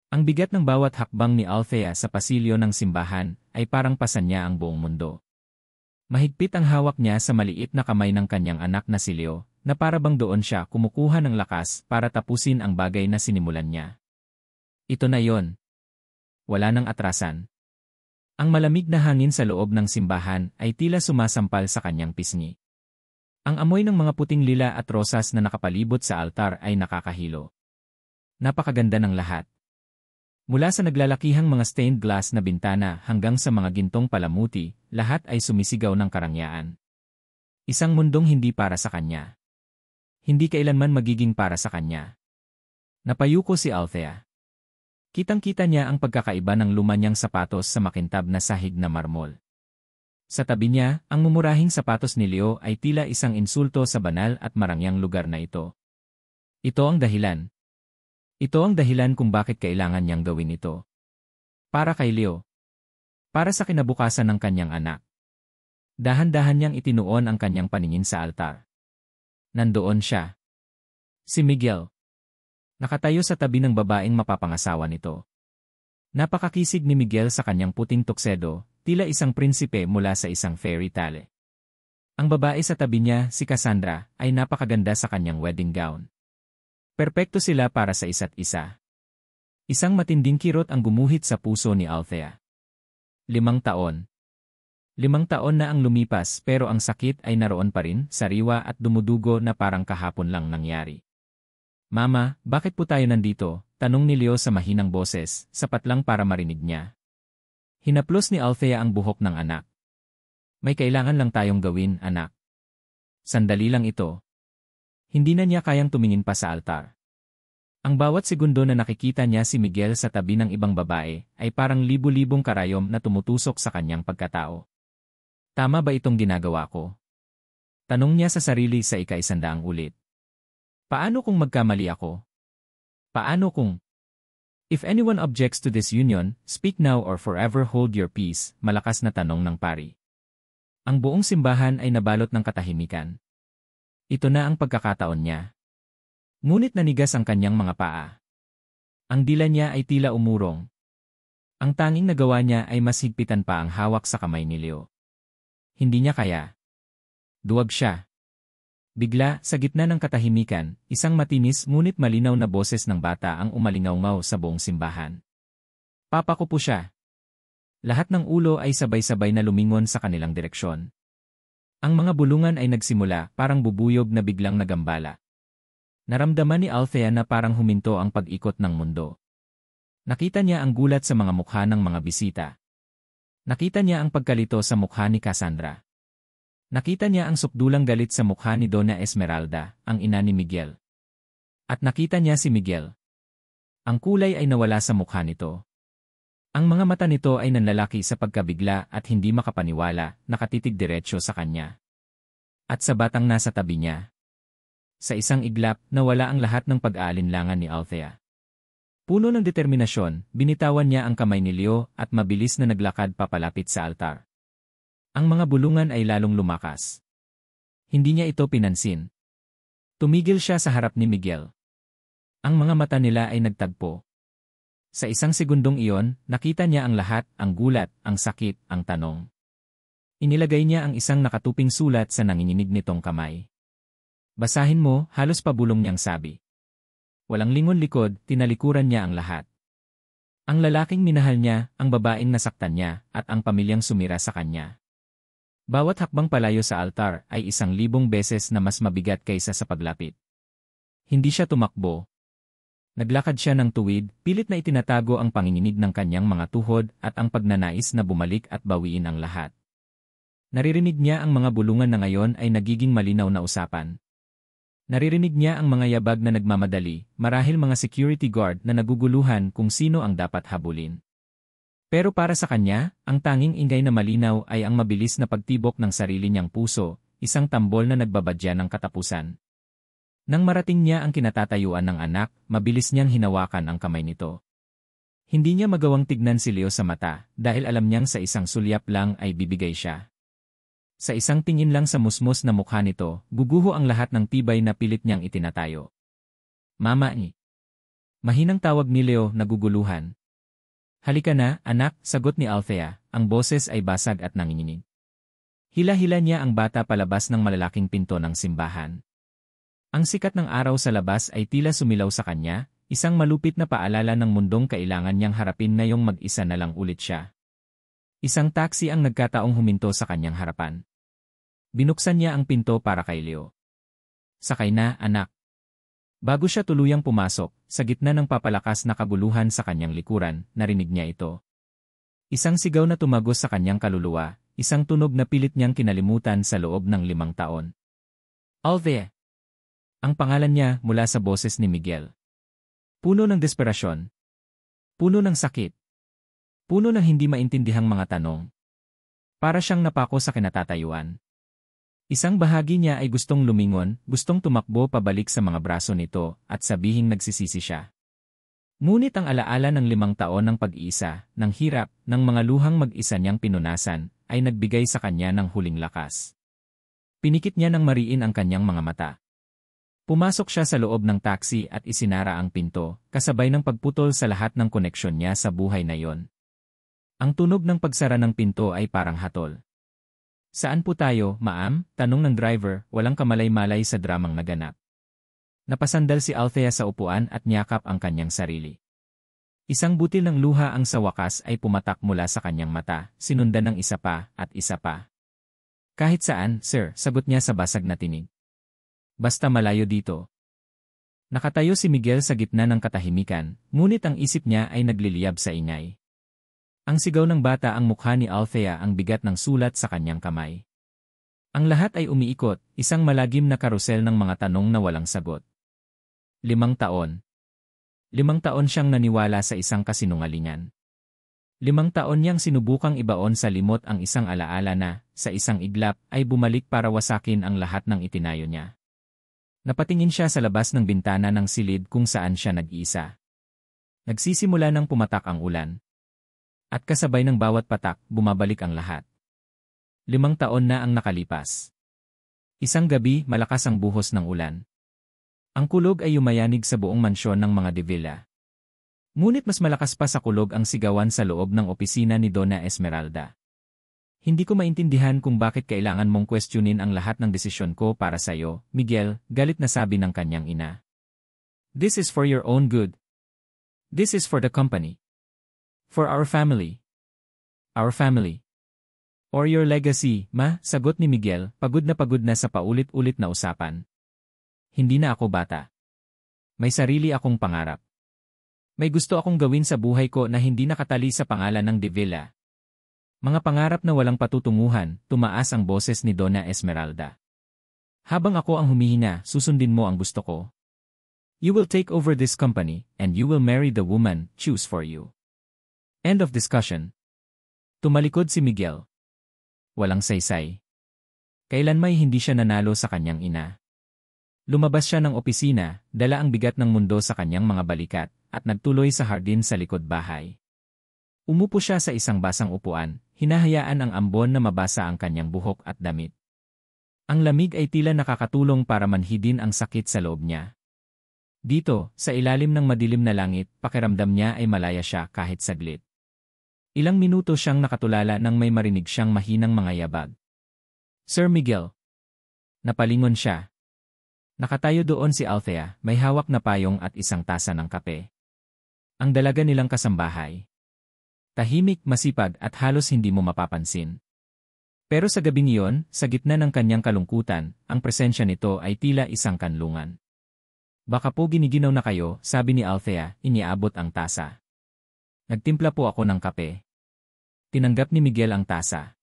Ang bigat ng bawat hakbang ni Althea sa pasilyo ng simbahan ay parang pasan niya ang buong mundo. Mahigpit ang hawak niya sa maliit na kamay ng kanyang anak na si Leo, na para bang doon siya kumukuha ng lakas para tapusin ang bagay na sinimulan niya. Ito na yon. Wala nang atrasan. Ang malamig na hangin sa loob ng simbahan ay tila sumasampal sa kanyang pisngi. Ang amoy ng mga puting lila at rosas na nakapalibot sa altar ay nakakahilo. Napakaganda ng lahat. Mula sa naglalakihang mga stained glass na bintana hanggang sa mga gintong palamuti, lahat ay sumisigaw ng karangyaan. Isang mundong hindi para sa kanya. Hindi kailanman magiging para sa kanya. Napayuko si Althea. Kitang-kita niya ang pagkakaiba ng luma niyang sapatos sa makintab na sahig na marmol. Sa tabi niya, ang mumurahing sapatos ni Leo ay tila isang insulto sa banal at marangyang lugar na ito. Ito ang dahilan. Ito ang dahilan kung bakit kailangan niyang gawin ito. Para kay Leo. Para sa kinabukasan ng kanyang anak. Dahan-dahan niyang itinuon ang kanyang paningin sa altar. Nandoon siya. Si Miguel. Nakatayo sa tabi ng babaeng mapapangasawa nito. Napakakisig ni Miguel sa kanyang puting tuksedo, tila isang prinsipe mula sa isang fairy tale. Ang babae sa tabi niya, si Cassandra, ay napakaganda sa kanyang wedding gown. Perpekto sila para sa isa't isa. Isang matinding kirot ang gumuhit sa puso ni Althea. 5 taon. 5 taon na ang lumipas pero ang sakit ay naroon pa rin, sariwa at dumudugo na parang kahapon lang nangyari. Mama, bakit po tayo nandito? Tanong ni Leo sa mahinang boses, sapat lang para marinig niya. Hinaplos ni Althea ang buhok ng anak. May kailangan lang tayong gawin, anak. Sandali lang ito. Hindi na niya kayang tumingin pa sa altar. Ang bawat segundo na nakikita niya si Miguel sa tabi ng ibang babae ay parang libu-libong karayom na tumutusok sa kanyang pagkatao. Tama ba itong ginagawa ko? Tanong niya sa sarili sa ika-100 ulit. Paano kung magkamali ako? Paano kung... If anyone objects to this union, speak now or forever hold your peace, malakas na tanong ng pari. Ang buong simbahan ay nabalot ng katahimikan. Ito na ang pagkakataon niya. Ngunit nanigas ang kanyang mga paa. Ang dila niya ay tila umurong. Ang tanging nagawa niya ay mas higpitan pa ang hawak sa kamay ni Leo. Hindi niya kaya. Duwag siya. Bigla, sa gitna ng katahimikan, isang matinis ngunit malinaw na boses ng bata ang umalingaw-ngaw sa buong simbahan. Papa ko po siya. Lahat ng ulo ay sabay-sabay na lumingon sa kanilang direksyon. Ang mga bulungan ay nagsimula, parang bubuyog na biglang nagambala. Naramdaman ni Althea na parang huminto ang pag-ikot ng mundo. Nakita niya ang gulat sa mga mukha ng mga bisita. Nakita niya ang pagkalito sa mukha ni Cassandra. Nakita niya ang sukdulang galit sa mukha ni Donna Esmeralda, ang ina ni Miguel. At nakita niya si Miguel. Ang kulay ay nawala sa mukha nito. Ang mga mata nito ay nanlalaki sa pagkabigla at hindi makapaniwala, nakatitig diretsyo sa kanya. At sa batang nasa tabi niya. Sa isang iglap, nawala ang lahat ng pag-aalinlangan ni Althea. Puno ng determinasyon, binitawan niya ang kamay ni Leo at mabilis na naglakad papalapit sa altar. Ang mga bulungan ay lalong lumakas. Hindi niya ito pinansin. Tumigil siya sa harap ni Miguel. Ang mga mata nila ay nagtagpo. Sa isang segundong iyon, nakita niya ang lahat, ang gulat, ang sakit, ang tanong. Inilagay niya ang isang nakatuping sulat sa nanginginig nitong kamay. Basahin mo, halos pabulong niyang sabi. Walang lingon-likod, tinalikuran niya ang lahat. Ang lalaking minahal niya, ang babaeng nasaktan niya, at ang pamilyang sumira sa kanya. Bawat hakbang palayo sa altar ay 1,000 beses na mas mabigat kaysa sa paglapit. Hindi siya tumakbo. Naglakad siya ng tuwid, pilit na itinatago ang panginginig ng kanyang mga tuhod at ang pagnanais na bumalik at bawiin ang lahat. Naririnig niya ang mga bulungan na ngayon ay nagiging malinaw na usapan. Naririnig niya ang mga yabag na nagmamadali, marahil mga security guard na naguguluhan kung sino ang dapat habulin. Pero para sa kanya, ang tanging ingay na malinaw ay ang mabilis na pagtibok ng sarili niyang puso, isang tambol na nagbabadya ng katapusan. Nang marating niya ang kinatatayuan ng anak, mabilis niyang hinawakan ang kamay nito. Hindi niya magawang tignan si Leo sa mata dahil alam niyang sa isang sulyap lang ay bibigay siya. Sa isang tingin lang sa musmos na mukha nito, guguho ang lahat ng tibay na pilit niyang itinatayo. Mama ni. Mahinang tawag ni Leo, naguguluhan. Halika na, anak, sagot ni Althea, ang boses ay basag at nanginginig. Hila-hila niya ang bata palabas ng malalaking pinto ng simbahan. Ang sikat ng araw sa labas ay tila sumilaw sa kanya, isang malupit na paalala ng mundong kailangan niyang harapin ngayong mag-isa na lang ulit siya. Isang taxi ang nagkataong huminto sa kanyang harapan. Binuksan niya ang pinto para kay Leo. Sakay na, anak. Bago siya tuluyang pumasok, sa gitna ng papalakas na kaguluhan sa kanyang likuran, narinig niya ito. Isang sigaw na tumagos sa kanyang kaluluwa, isang tunog na pilit niyang kinalimutan sa loob ng 5 taon. Althea! Ang pangalan niya mula sa boses ni Miguel. Puno ng desperasyon. Puno ng sakit. Puno ng hindi maintindihang mga tanong. Para siyang napako sa kinatatayuan. Isang bahagi niya ay gustong lumingon, gustong tumakbo pabalik sa mga braso nito, at sabihing nagsisisi siya. Ngunit ang alaala ng 5 taon ng pag-iisa, ng hirap, ng mga luhang mag-isa niyang pinunasan, ay nagbigay sa kanya ng huling lakas. Pinikit niya ng mariin ang kanyang mga mata. Pumasok siya sa loob ng taxi at isinara ang pinto, kasabay ng pagputol sa lahat ng koneksyon niya sa buhay na yon. Ang tunog ng pagsara ng pinto ay parang hatol. Saan po tayo, ma'am? Tanong ng driver, walang kamalay-malay sa dramang naganap. Napasandal si Althea sa upuan at niyakap ang kanyang sarili. Isang butil ng luha ang sa wakas ay pumatak mula sa kanyang mata, sinundan ng isa pa at isa pa. Kahit saan, sir, sagot niya sa basag na tinig. Basta malayo dito. Nakatayo si Miguel sa gitna ng katahimikan, ngunit ang isip niya ay nagliliyab sa ingay. Ang sigaw ng bata ang mukha ni Althea ang bigat ng sulat sa kanyang kamay. Ang lahat ay umiikot, isang malagim na karusel ng mga tanong na walang sagot. 5 taon. 5 taon siyang naniwala sa isang kasinungalingan. 5 taon niyang sinubukang ibaon sa limot ang isang alaala na, sa isang iglap, ay bumalik para wasakin ang lahat ng itinayo niya. Napatingin siya sa labas ng bintana ng silid kung saan siya nag-iisa. Nagsisimula ng pumatak ang ulan. At kasabay ng bawat patak, bumabalik ang lahat. 5 taon na ang nakalipas. Isang gabi, malakas ang buhos ng ulan. Ang kulog ay yumayanig sa buong mansyon ng mga De Villa. Ngunit mas malakas pa sa kulog ang sigawan sa loob ng opisina ni Donna Esmeralda. Hindi ko maintindihan kung bakit kailangan mong questionin ang lahat ng desisyon ko para sa'yo, Miguel, galit na sabi ng kanyang ina. This is for your own good. This is for the company. For our family. Our family. Or your legacy, ma, sagot ni Miguel, pagod na sa paulit-ulit na usapan. Hindi na ako bata. May sarili akong pangarap. May gusto akong gawin sa buhay ko na hindi nakatali sa pangalan ng De Villa. Mga pangarap na walang patutunguhan, tumaas ang boses ni Donna Esmeralda. Habang ako ang humihina, susundin mo ang gusto ko. You will take over this company, and you will marry the woman choose for you. End of discussion. Tumalikod si Miguel. Walang saysay. Kailan may hindi siya nanalo sa kanyang ina. Lumabas siya ng opisina, dala ang bigat ng mundo sa kanyang mga balikat, at nagtuloy sa hardin sa likod bahay. Umupo siya sa isang basang upuan, hinahayaan ang ambon na mabasa ang kanyang buhok at damit. Ang lamig ay tila nakakatulong para manhidin ang sakit sa loob niya. Dito, sa ilalim ng madilim na langit, pakiramdam niya ay malaya siya kahit saglit. Ilang minuto siyang nakatulala nang may marinig siyang mahinang mga yabag. Sir Miguel. Napalingon siya. Nakatayo doon si Althea, may hawak na payong at isang tasa ng kape. Ang dalaga nilang kasambahay. Tahimik, masipag at halos hindi mo mapapansin. Pero sa gabing iyon, sa gitna ng kanyang kalungkutan, ang presensya nito ay tila isang kanlungan. Baka po giniginaw na kayo, sabi ni Althea, iniabot ang tasa. Nagtimpla po ako ng kape. Tinanggap ni Miguel ang tasa.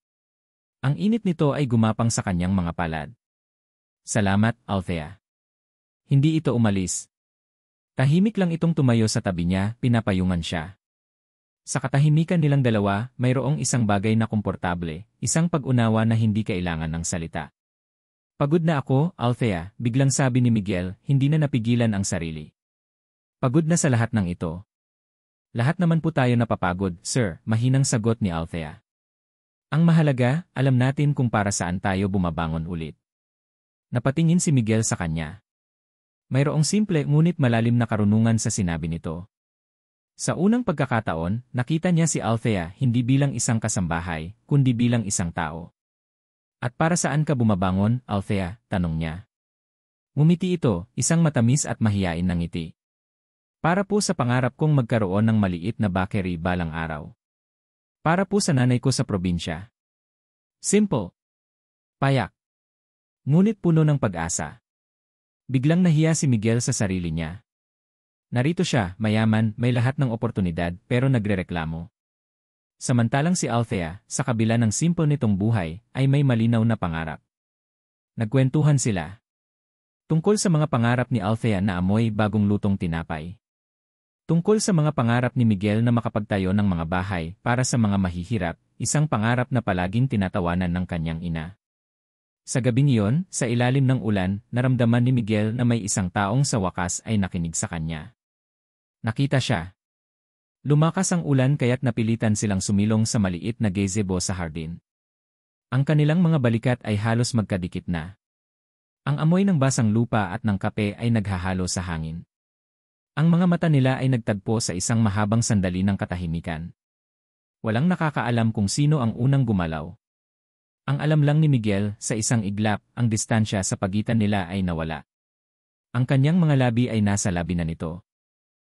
Ang init nito ay gumapang sa kanyang mga palad. Salamat, Althea. Hindi ito umalis. Tahimik lang itong tumayo sa tabi niya, pinapayungan siya. Sa katahimikan nilang dalawa, mayroong isang bagay na komportable, isang pag-unawa na hindi kailangan ng salita. Pagod na ako, Althea, biglang sabi ni Miguel, hindi na napigilan ang sarili. Pagod na sa lahat ng ito. Lahat naman po tayo napapagod, sir, mahinang sagot ni Althea. Ang mahalaga, alam natin kung para saan tayo bumabangon ulit. Napatingin si Miguel sa kanya. Mayroong simple ngunit malalim na karunungan sa sinabi nito. Sa unang pagkakataon, nakita niya si Althea hindi bilang isang kasambahay, kundi bilang isang tao. At para saan ka bumabangon, Althea? Tanong niya. Ngumiti ito, isang matamis at mahiyain na ngiti. Para po sa pangarap kong magkaroon ng maliit na bakery balang araw. Para po sa nanay ko sa probinsya. Simple. Payak. Ngunit puno ng pag-asa. Biglang nahiya si Miguel sa sarili niya. Narito siya, mayaman, may lahat ng oportunidad, pero nagrereklamo. Samantalang si Althea, sa kabila ng simple nitong buhay, ay may malinaw na pangarap. Nagkwentuhan sila. Tungkol sa mga pangarap ni Althea na amoy bagong lutong tinapay. Tungkol sa mga pangarap ni Miguel na makapagtayo ng mga bahay para sa mga mahihirap, isang pangarap na palaging tinatawanan ng kanyang ina. Sa gabing iyon, sa ilalim ng ulan, naramdaman ni Miguel na may isang taong sa wakas ay nakinig sa kanya. Nakita siya. Lumakas ang ulan kaya't napilitan silang sumilong sa maliit na gazebo sa hardin. Ang kanilang mga balikat ay halos magkadikit na. Ang amoy ng basang lupa at ng kape ay naghahalo sa hangin. Ang mga mata nila ay nagtagpo sa isang mahabang sandali ng katahimikan. Walang nakakaalam kung sino ang unang gumalaw. Ang alam lang ni Miguel, sa isang iglap, ang distansya sa pagitan nila ay nawala. Ang kanyang mga labi ay nasa labi na nito.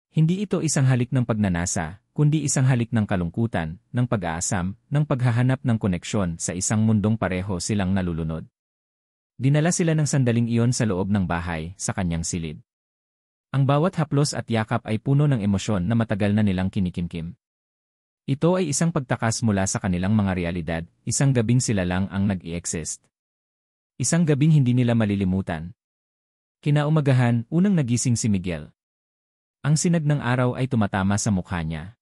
Hindi ito isang halik ng pagnanasa, kundi isang halik ng kalungkutan, ng pag-aasam, ng paghahanap ng koneksyon sa isang mundong pareho silang nalulunod. Dinala sila ng sandaling iyon sa loob ng bahay, sa kanyang silid. Ang bawat haplos at yakap ay puno ng emosyon na matagal na nilang kinikimkim. Ito ay isang pagtakas mula sa kanilang mga realidad, isang gabing sila lang ang nag-i-exist. Isang gabing hindi nila malilimutan. Kinaumagahan, unang nagising si Miguel. Ang sinag ng araw ay tumatama sa mukha niya.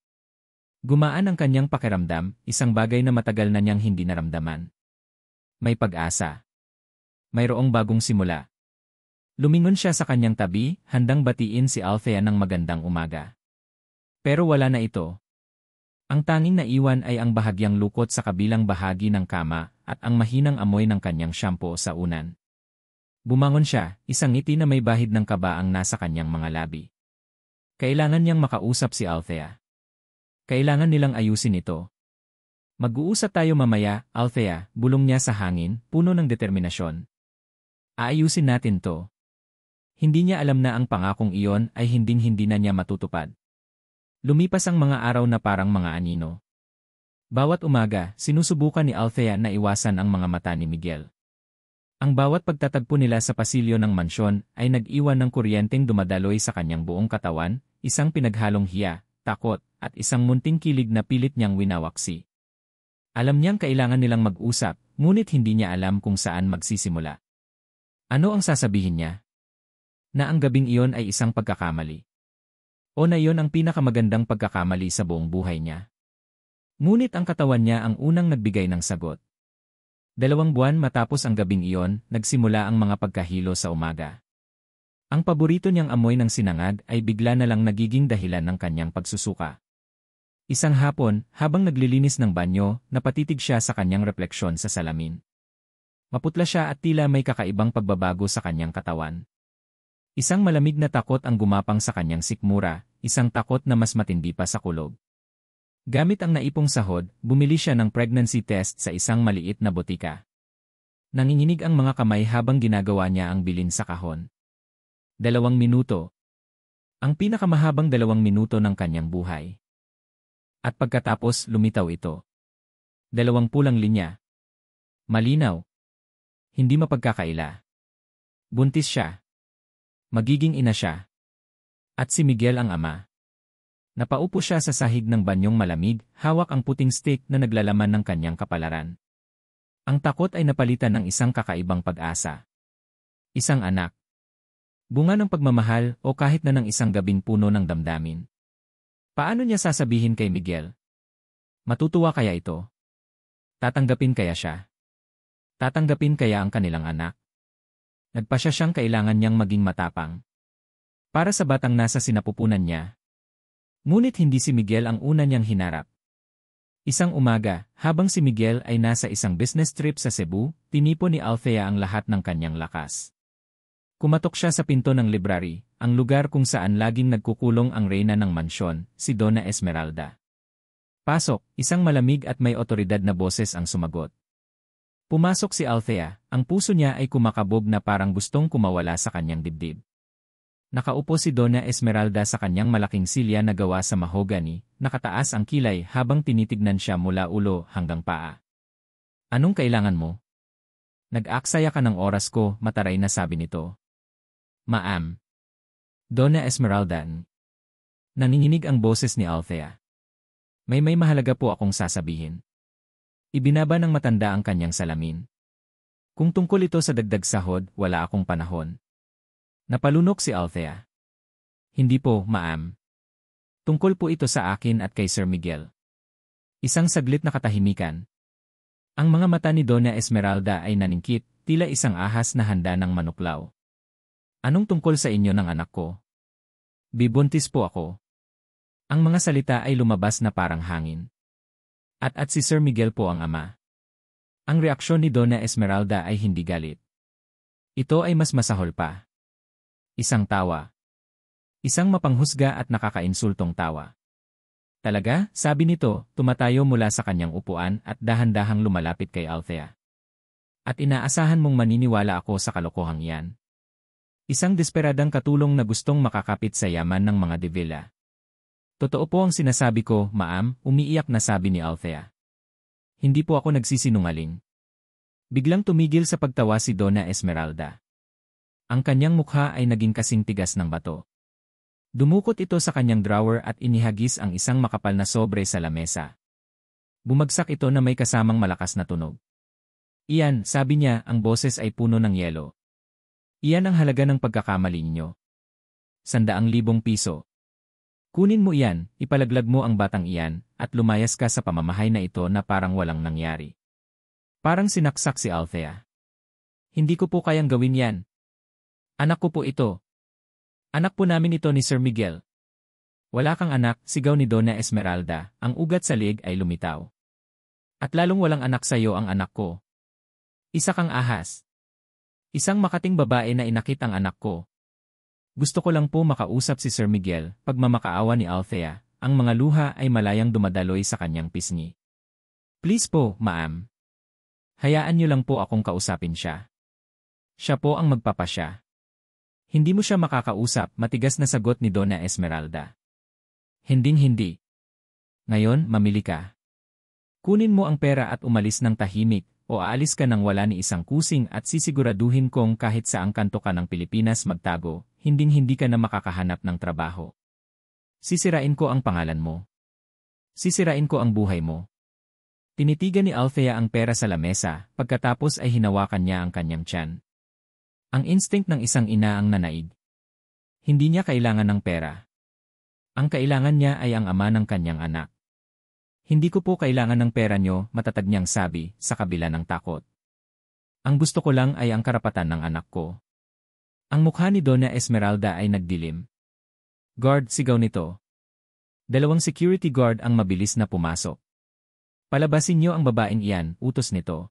Gumaan ang kanyang pakiramdam, isang bagay na matagal na niyang hindi naramdaman. May pag-asa. Mayroong bagong simula. Lumingon siya sa kanyang tabi, handang batiin si Althea ng magandang umaga. Pero wala na ito. Ang tanging naiwan ay ang bahagyang lukot sa kabilang bahagi ng kama at ang mahinang amoy ng kanyang shampoo sa unan. Bumangon siya, isang ngiti na may bahid ng kaba ang nasa kanyang mga labi. Kailangan niyang makausap si Althea. Kailangan nilang ayusin ito. Mag-uusap tayo mamaya, Althea, bulong niya sa hangin, puno ng determinasyon. Aayusin natin to. Hindi niya alam na ang pangakong iyon ay hinding-hindi na niya matutupad. Lumipas ang mga araw na parang mga anino. Bawat umaga, sinusubukan ni Althea na iwasan ang mga mata ni Miguel. Ang bawat pagtatagpo nila sa pasilyo ng mansyon ay nag-iwan ng kuryenteng dumadaloy sa kanyang buong katawan, isang pinaghalong hiya, takot, at isang munting kilig na pilit niyang winawaksi. Alam niyang kailangan nilang mag-usap, ngunit hindi niya alam kung saan magsisimula. Ano ang sasabihin niya? Na ang gabing iyon ay isang pagkakamali. O na iyon ang pinakamagandang pagkakamali sa buong buhay niya. Ngunit ang katawan niya ang unang nagbigay ng sagot. 2 buwan matapos ang gabing iyon, nagsimula ang mga pagkahilo sa umaga. Ang paborito niyang amoy ng sinangag ay bigla na lang nagiging dahilan ng kanyang pagsusuka. Isang hapon, habang naglilinis ng banyo, napatitig siya sa kanyang refleksyon sa salamin. Maputla siya at tila may kakaibang pagbabago sa kanyang katawan. Isang malamig na takot ang gumapang sa kanyang sikmura, isang takot na mas matindi pa sa kulog. Gamit ang naipong sahod, bumili siya ng pregnancy test sa isang maliit na botika. Nanginginig ang mga kamay habang ginagawa niya ang bilin sa kahon. 2 minuto. Ang pinakamahabang 2 minuto ng kanyang buhay. At pagkatapos lumitaw ito. 20 linya. Malinaw. Hindi mapagkakaila. Buntis siya. Magiging ina siya. At si Miguel ang ama. Napaupo siya sa sahig ng banyong malamig, hawak ang puting stick na naglalaman ng kanyang kapalaran. Ang takot ay napalitan ng isang kakaibang pag-asa. Isang anak. Bunga ng pagmamahal o kahit na ng isang gabing puno ng damdamin. Paano niya sasabihin kay Miguel? Matutuwa kaya ito? Tatanggapin kaya siya? Tatanggapin kaya ang kanilang anak? Nagpasya siyang kailangan niyang maging matapang. Para sa batang nasa sinapupunan niya. Ngunit hindi si Miguel ang una niyang hinarap. Isang umaga, habang si Miguel ay nasa isang business trip sa Cebu, tinipon ni Althea ang lahat ng kanyang lakas. Kumatok siya sa pinto ng library, ang lugar kung saan laging nagkukulong ang reyna ng mansyon, si Donna Esmeralda. Pasok, isang malamig at may otoridad na boses ang sumagot. Pumasok si Althea, ang puso niya ay kumakabog na parang gustong kumawala sa kanyang dibdib. Nakaupo si Donna Esmeralda sa kanyang malaking silya na gawa sa mahogany, nakataas ang kilay habang tinitignan siya mula ulo hanggang paa. Anong kailangan mo? Nag-aksaya ka ng oras ko, mataray na sabi nito. Ma'am. Donna Esmeralda. Nanginginig ang boses ni Althea. May mahalaga po akong sasabihin. Ibinaba ng matanda ang kanyang salamin. Kung tungkol ito sa dagdag sahod, wala akong panahon. Napalunok si Althea. Hindi po, ma'am. Tungkol po ito sa akin at kay Sir Miguel. Isang saglit na katahimikan. Ang mga mata ni Donna Esmeralda ay naningkit, tila isang ahas na handa ng manuklaw. Anong tungkol sa inyo ng anak ko? Bibuntis po ako. Ang mga salita ay lumabas na parang hangin. At si Sir Miguel po ang ama. Ang reaksyon ni Donna Esmeralda ay hindi galit. Ito ay mas masahol pa. Isang tawa. Isang mapanghusga at nakakainsultong tawa. Talaga, sabi nito, tumatayo mula sa kanyang upuan at dahan-dahang lumalapit kay Althea. At inaasahan mong maniniwala ako sa kalokohang iyan. Isang desperadang katulong na gustong makakapit sa yaman ng mga De Villa. Totoo po ang sinasabi ko, ma'am, umiiyak na sabi ni Althea. Hindi po ako nagsisinungaling. Biglang tumigil sa pagtawa si Donna Esmeralda. Ang kanyang mukha ay naging kasing tigas ng bato. Dumukot ito sa kanyang drawer at inihagis ang isang makapal na sobre sa lamesa. Bumagsak ito na may kasamang malakas na tunog. Iyan, sabi niya, ang boses ay puno ng yelo. Iyan ang halaga ng pagkakamali ninyo. 100,000 piso. Kunin mo iyan, ipalaglag mo ang batang iyan, at lumayas ka sa pamamahay na ito na parang walang nangyari. Parang sinaksak si Althea. Hindi ko po kayang gawin yan. Anak ko po ito. Anak po namin ito ni Sir Miguel. Wala kang anak, sigaw ni Donna Esmeralda, ang ugat sa liig ay lumitaw. At lalong walang anak sa iyo ang anak ko. Isa kang ahas. Isang makating babae na inakit ang anak ko. Gusto ko lang po makausap si Sir Miguel, pagmamakaawa ni Althea, ang mga luha ay malayang dumadaloy sa kanyang pisngi. Please po, ma'am. Hayaan niyo lang po akong kausapin siya. Siya po ang magpapasya. Hindi mo siya makakausap, matigas na sagot ni Donna Esmeralda. Hinding-hindi. Ngayon, mamili ka. Kunin mo ang pera at umalis ng tahimik, o aalis ka nang wala ni isang kusing at sisiguraduhin kong kahit saang kanto ka ng Pilipinas magtago, hinding-hindi ka na makakahanap ng trabaho. Sisirain ko ang pangalan mo. Sisirain ko ang buhay mo. Tinitigan ni Althea ang pera sa lamesa, pagkatapos ay hinawakan niya ang kanyang tiyan. Ang instinct ng isang ina ang nanaig. Hindi niya kailangan ng pera. Ang kailangan niya ay ang ama ng kanyang anak. Hindi ko po kailangan ng pera niyo, matatag niyang sabi, sa kabila ng takot. Ang gusto ko lang ay ang karapatan ng anak ko. Ang mukha ni Donna Esmeralda ay nagdilim. Guard, sigaw nito. 2 security guard ang mabilis na pumasok. Palabasin niyo ang babaeng iyan, utos nito.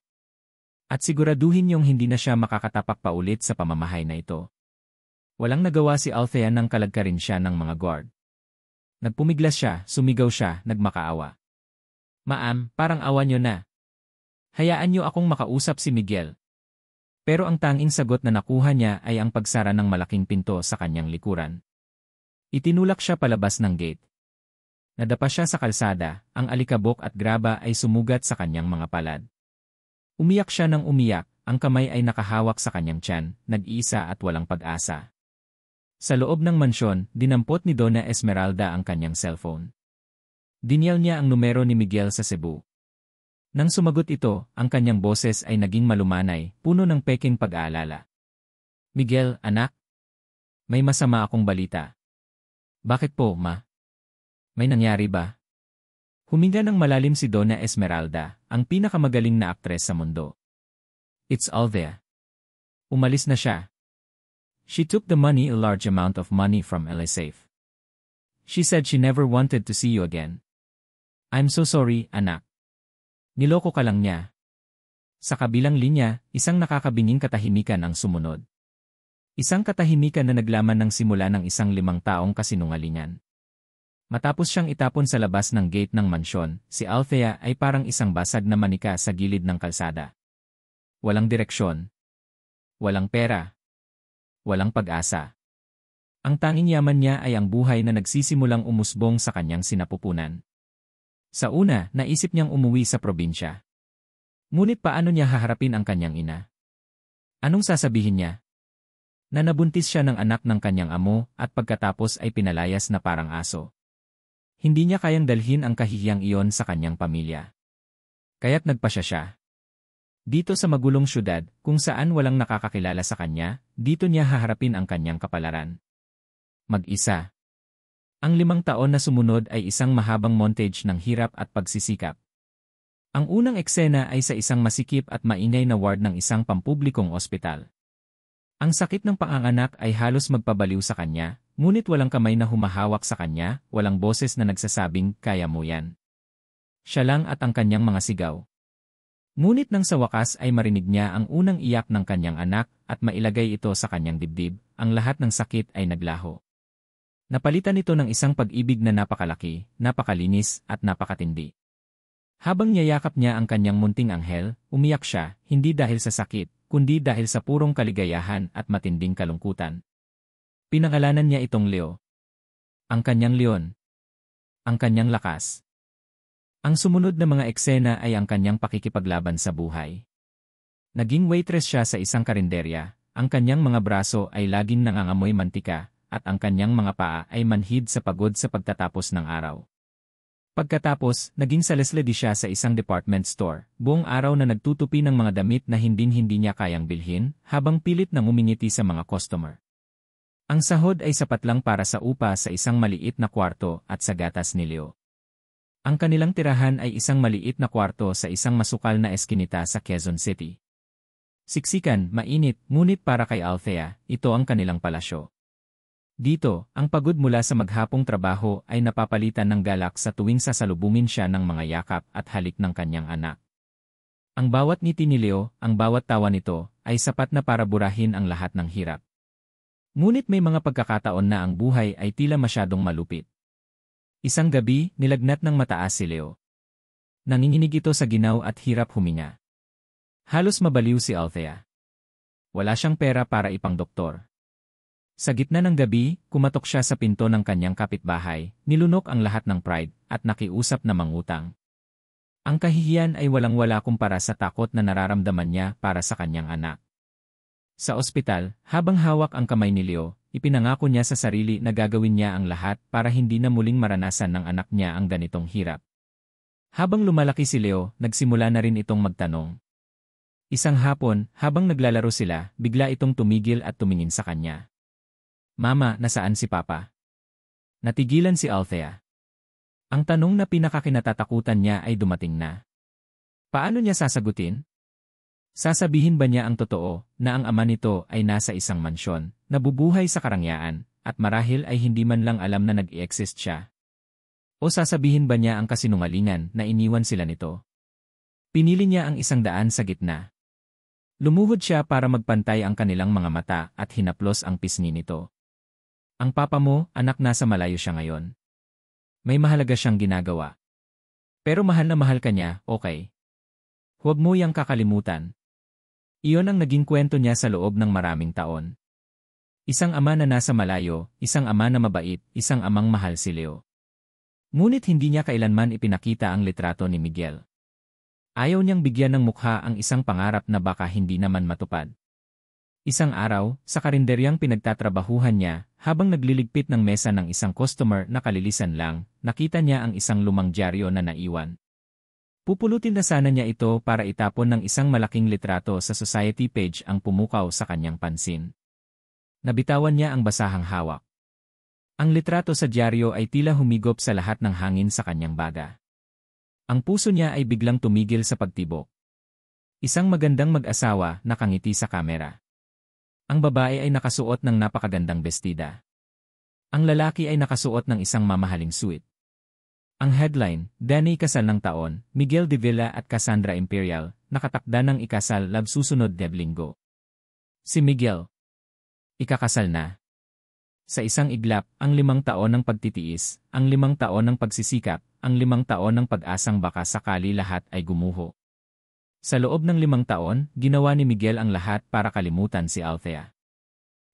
At siguraduhin niyong hindi na siya makakatapak pa ulit sa pamamahay na ito. Walang nagawa si Althea nang kalagkarin siya ng mga guard. Nagpumiglas siya, sumigaw siya, nagmakaawa. Ma'am, parang awa niyo na. Hayaan niyo akong makausap si Miguel. Pero ang tanging sagot na nakuha niya ay ang pagsara ng malaking pinto sa kanyang likuran. Itinulak siya palabas ng gate. Nadapa siya sa kalsada, ang alikabok at graba ay sumugat sa kanyang mga palad. Umiyak siya ng umiyak, ang kamay ay nakahawak sa kanyang tiyan, nag-iisa at walang pag-asa. Sa loob ng mansyon, dinampot ni Donna Esmeralda ang kanyang cellphone. Dinial niya ang numero ni Miguel sa Cebu. Nang sumagot ito, ang kanyang boses ay naging malumanay, puno ng peking pag-aalala. Miguel, anak? May masama akong balita. Bakit po, ma? May nangyari ba? Huminga ng malalim si Donna Esmeralda, ang pinakamagaling na aktres sa mundo. It's Althea. Umalis na siya. She took the money, a large amount of money from LA safe. She said she never wanted to see you again. I'm so sorry, anak. Niloko ka lang niya. Sa kabilang linya, isang nakakabinging katahimikan ang sumunod. Isang katahimikan na naglaman ng simula ng isang 5 taong kasinungalingan. Matapos siyang itapon sa labas ng gate ng mansyon, si Althea ay parang isang basag na manika sa gilid ng kalsada. Walang direksyon. Walang pera. Walang pag-asa. Ang tanging yaman niya ay ang buhay na nagsisimulang umusbong sa kanyang sinapupunan. Sa una, naisip niyang umuwi sa probinsya. Ngunit paano niya haharapin ang kanyang ina? Anong sasabihin niya? Na nabuntis siya ng anak ng kanyang amo at pagkatapos ay pinalayas na parang aso. Hindi niya kayang dalhin ang kahihiyang iyon sa kanyang pamilya. Kaya't nagpasya siya. Dito sa magulong syudad, kung saan walang nakakakilala sa kanya, dito niya haharapin ang kanyang kapalaran. Mag-isa. Ang 5 taon na sumunod ay isang mahabang montage ng hirap at pagsisikap. Ang unang eksena ay sa isang masikip at maingay na ward ng isang pampublikong ospital. Ang sakit ng panganganak ay halos magpabaliw sa kanya, ngunit walang kamay na humahawak sa kanya, walang boses na nagsasabing, kaya mo yan. Siya lang at ang kanyang mga sigaw. Ngunit nang sa wakas ay marinig niya ang unang iyak ng kanyang anak at mailagay ito sa kanyang dibdib, ang lahat ng sakit ay naglaho. Napalitan ito ng isang pag-ibig na napakalaki, napakalinis at napakatindi. Habang niyayakap niya ang kanyang munting anghel, umiyak siya, hindi dahil sa sakit, kundi dahil sa purong kaligayahan at matinding kalungkutan. Pinangalanan niya itong Leo. Ang kanyang leon. Ang kanyang lakas. Ang sumunod na mga eksena ay ang kanyang pakikipaglaban sa buhay. Naging waitress siya sa isang karinderya, ang kanyang mga braso ay laging nangangamoy mantika, at ang kanyang mga paa ay manhid sa pagod sa pagtatapos ng araw. Pagkatapos, naging salesledi siya sa isang department store, buong araw na nagtutupi ng mga damit na hindi niya kayang bilhin, habang pilit na ngumingiti sa mga customer. Ang sahod ay sapat lang para sa upa sa isang maliit na kwarto at sa gatas ni Leo. Ang kanilang tirahan ay isang maliit na kwarto sa isang masukal na eskinita sa Quezon City. Siksikan, mainit, ngunit para kay Althea, ito ang kanilang palasyo. Dito, ang pagod mula sa maghapong trabaho ay napapalitan ng galak sa tuwing sasalubungin siya ng mga yakap at halik ng kanyang anak. Ang bawat ngiti ni Leo, ang bawat tawa nito, ay sapat na para burahin ang lahat ng hirap. Ngunit may mga pagkakataon na ang buhay ay tila masyadong malupit. Isang gabi, nilagnat ng mataas si Leo. Nanginginig ito sa ginaw at hirap huminga. Halos mabaliw si Althea. Wala siyang pera para ipang-doktor. Sa gitna ng gabi, kumatok siya sa pinto ng kanyang kapitbahay, nilunok ang lahat ng pride, at nakiusap na mangutang. Ang kahihiyan ay walang-wala kumpara sa takot na nararamdaman niya para sa kanyang anak. Sa ospital, habang hawak ang kamay ni Leo, ipinangako niya sa sarili na gagawin niya ang lahat para hindi na muling maranasan ng anak niya ang ganitong hirap. Habang lumalaki si Leo, nagsimula na rin itong magtanong. Isang hapon, habang naglalaro sila, bigla itong tumigil at tumingin sa kanya. Mama, nasaan si Papa? Natigilan si Althea. Ang tanong na pinakakinatatakutan niya ay dumating na. Paano niya sasagutin? Sasabihin ba niya ang totoo, na ang ama nito ay nasa isang mansyon, nabubuhay sa karangyaan, at marahil ay hindi man lang alam na nag-i-exist siya? O sasabihin ba niya ang kasinungalingan na iniwan sila nito? Pinili niya ang 100 sa gitna. Lumuhod siya para magpantay ang kanilang mga mata at hinaplos ang pisngi nito. Ang papa mo, anak, nasa malayo siya ngayon. May mahalaga siyang ginagawa. Pero mahal na mahal ka niya, okay? Huwag mo yang kakalimutan. Iyon ang naging kwento niya sa loob ng maraming taon. Isang ama na nasa malayo, isang ama na mabait, isang amang mahal si Leo. Ngunit hindi niya kailanman ipinakita ang litrato ni Miguel. Ayaw niyang bigyan ng mukha ang isang pangarap na baka hindi naman matupad. Isang araw, sa karinderyang pinagtatrabahuhan niya, habang nagliligpit ng mesa ng isang customer na kalilisan lang, nakita niya ang isang lumang dyaryo na naiwan. Pupulutin na sana niya ito para itapon ng isang malaking litrato sa society page ang pumukaw sa kanyang pansin. Nabitawan niya ang basahang hawak. Ang litrato sa dyaryo ay tila humigop sa lahat ng hangin sa kanyang baga. Ang puso niya ay biglang tumigil sa pagtibok. Isang magandang mag-asawa nakangiti sa kamera. Ang babae ay nakasuot ng napakagandang bestida. Ang lalaki ay nakasuot ng isang mamahaling suit. Ang headline, Danny kasal ng taon, Miguel de Villa at Cassandra Imperial, nakatakda ng ikasal lab susunod na linggo. Si Miguel. Ikakasal na. Sa isang iglap, ang 5 taon ng pagtitiis, ang 5 taon ng pagsisikap, ang 5 taon ng pag-asang baka sakali lahat ay gumuho. Sa loob ng 5 taon, ginawa ni Miguel ang lahat para kalimutan si Althea.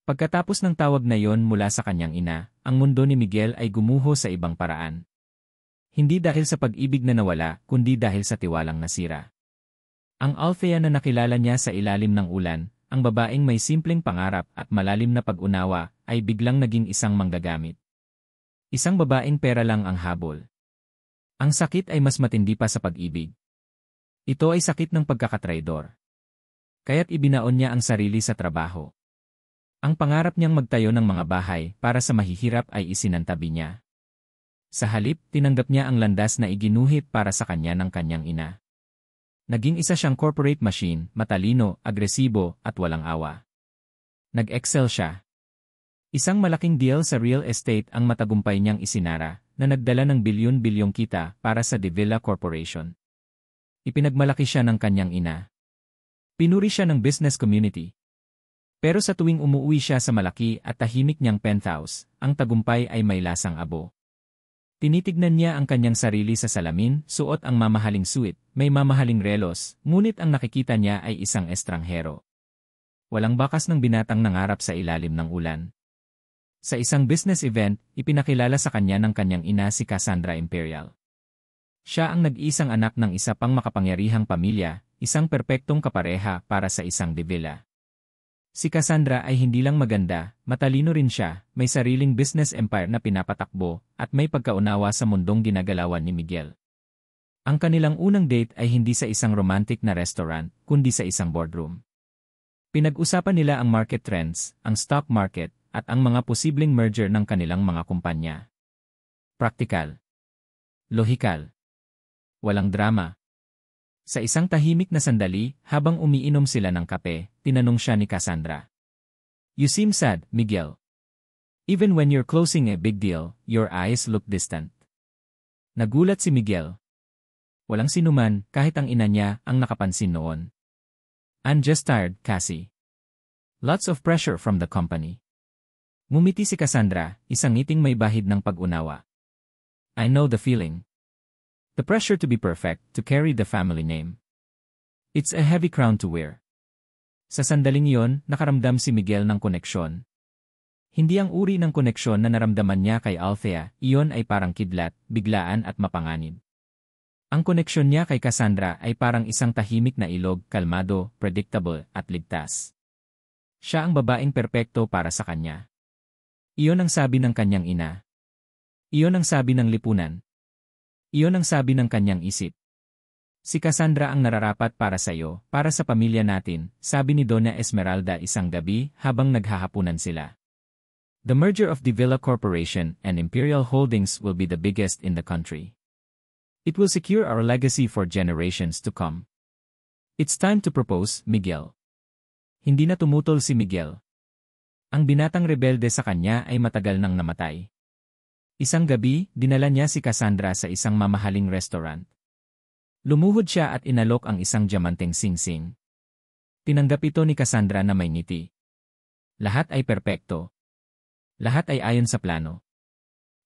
Pagkatapos ng tawag na yon mula sa kanyang ina, ang mundo ni Miguel ay gumuho sa ibang paraan. Hindi dahil sa pag-ibig na nawala, kundi dahil sa tiwalang nasira. Ang Althea na nakilala niya sa ilalim ng ulan, ang babaeng may simpleng pangarap at malalim na pag-unawa, ay biglang naging isang manggagamit. Isang babaeng pera lang ang habol. Ang sakit ay mas matindi pa sa pag-ibig. Ito ay sakit ng pagkakatraidor. Kaya't ibinaon niya ang sarili sa trabaho. Ang pangarap niyang magtayo ng mga bahay para sa mahihirap ay isinantabi niya. Sa halip, tinanggap niya ang landas na iginuhit para sa kanya ng kanyang ina. Naging isa siyang corporate machine, matalino, agresibo, at walang awa. Nag-excel siya. Isang malaking deal sa real estate ang matagumpay niyang isinara, na nagdala ng bilyon-bilyong kita para sa De Villa Corporation. Ipinagmalaki siya ng kanyang ina. Pinuri siya ng business community. Pero sa tuwing umuwi siya sa malaki at tahimik niyang penthouse, ang tagumpay ay may lasang abo. Tinitignan niya ang kanyang sarili sa salamin, suot ang mamahaling suit, may mamahaling relos, ngunit ang nakikita niya ay isang estranghero. Walang bakas ng binatang nangarap sa ilalim ng ulan. Sa isang business event, ipinakilala sa kanya ng kanyang ina si Cassandra Imperial. Siya ang nag-iisang anak ng isa pang makapangyarihang pamilya, isang perpektong kapareha para sa isang De Villa. Si Cassandra ay hindi lang maganda, matalino rin siya, may sariling business empire na pinapatakbo, at may pagkaunawa sa mundong ginagalawan ni Miguel. Ang kanilang unang date ay hindi sa isang romantic na restaurant, kundi sa isang boardroom. Pinag-usapan nila ang market trends, ang stock market, at ang mga posibleng merger ng kanilang mga kumpanya. Praktikal. Lohikal. Walang drama. Sa isang tahimik na sandali, habang umiinom sila ng kape, tinanong siya ni Cassandra. "You seem sad, Miguel. Even when you're closing a big deal, your eyes look distant." Nagulat si Miguel. Walang sinuman, kahit ang ina niya, ang nakapansin noon. "I'm just tired, Cassie. Lots of pressure from the company." Ngumiti si Cassandra, isang ngiting may bahid ng pag-unawa. "I know the feeling. The pressure to be perfect, to carry the family name. It's a heavy crown to wear." Sa sandaling iyon, nakaramdam si Miguel ng koneksyon. Hindi ang uri ng koneksyon na naramdaman niya kay Althea, iyon ay parang kidlat, biglaan at mapanganib. Ang koneksyon niya kay Cassandra ay parang isang tahimik na ilog, kalmado, predictable, at ligtas. Siya ang babaeng perpekto para sa kanya. Iyon ang sabi ng kanyang ina. Iyon ang sabi ng lipunan. Iyon ang sabi ng kanyang isip. "Si Cassandra ang nararapat para sa iyo, para sa pamilya natin," sabi ni Donna Esmeralda isang gabi habang naghahapunan sila. "The merger of De Villa Corporation and Imperial Holdings will be the biggest in the country. It will secure our legacy for generations to come. It's time to propose, Miguel." Hindi na tumutol si Miguel. Ang binatang rebelde sa kanya ay matagal nang namatay. Isang gabi, dinala niya si Cassandra sa isang mamahaling restaurant. Lumuhod siya at inalok ang isang diamanteng singsing. Tinanggap ito ni Cassandra na may ngiti. Lahat ay perpekto. Lahat ay ayon sa plano.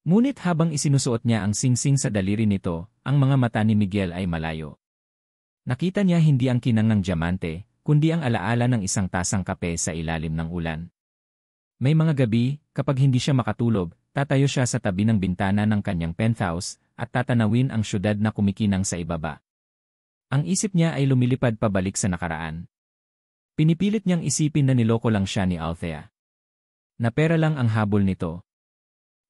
Ngunit habang isinusuot niya ang singsing sa daliri nito, ang mga mata ni Miguel ay malayo. Nakita niya hindi ang kinang ng diamante, kundi ang alaala ng isang tasang kape sa ilalim ng ulan. May mga gabi, kapag hindi siya makatulog, tatayo siya sa tabi ng bintana ng kanyang penthouse at tatanawin ang syudad na kumikinang sa ibaba. Ang isip niya ay lumilipad pabalik sa nakaraan. Pinipilit niyang isipin na niloko lang siya ni Althea. Na pera lang ang habol nito.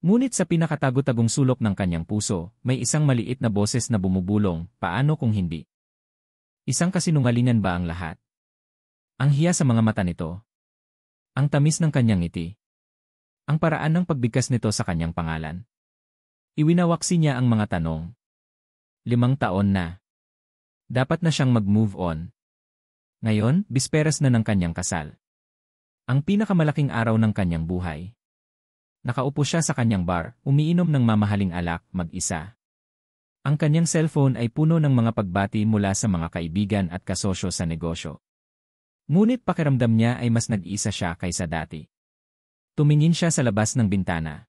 Ngunit sa pinakatago-tagong sulok ng kanyang puso, may isang maliit na boses na bumubulong, paano kung hindi? Isang kasinungalingan ba ang lahat? Ang hiya sa mga mata nito. Ang tamis ng kanyang ngiti. Ang paraan ng pagbigkas nito sa kanyang pangalan. Iwinawaksi niya ang mga tanong. 5 taon na. Dapat na siyang mag-move on. Ngayon, bisperas na ng kanyang kasal. Ang pinakamalaking araw ng kanyang buhay. Nakaupo siya sa kanyang bar, umiinom ng mamahaling alak, mag-isa. Ang kanyang cellphone ay puno ng mga pagbati mula sa mga kaibigan at kasosyo sa negosyo. Ngunit pakiramdam niya ay mas nag-iisa siya kaysa dati. Tumingin siya sa labas ng bintana.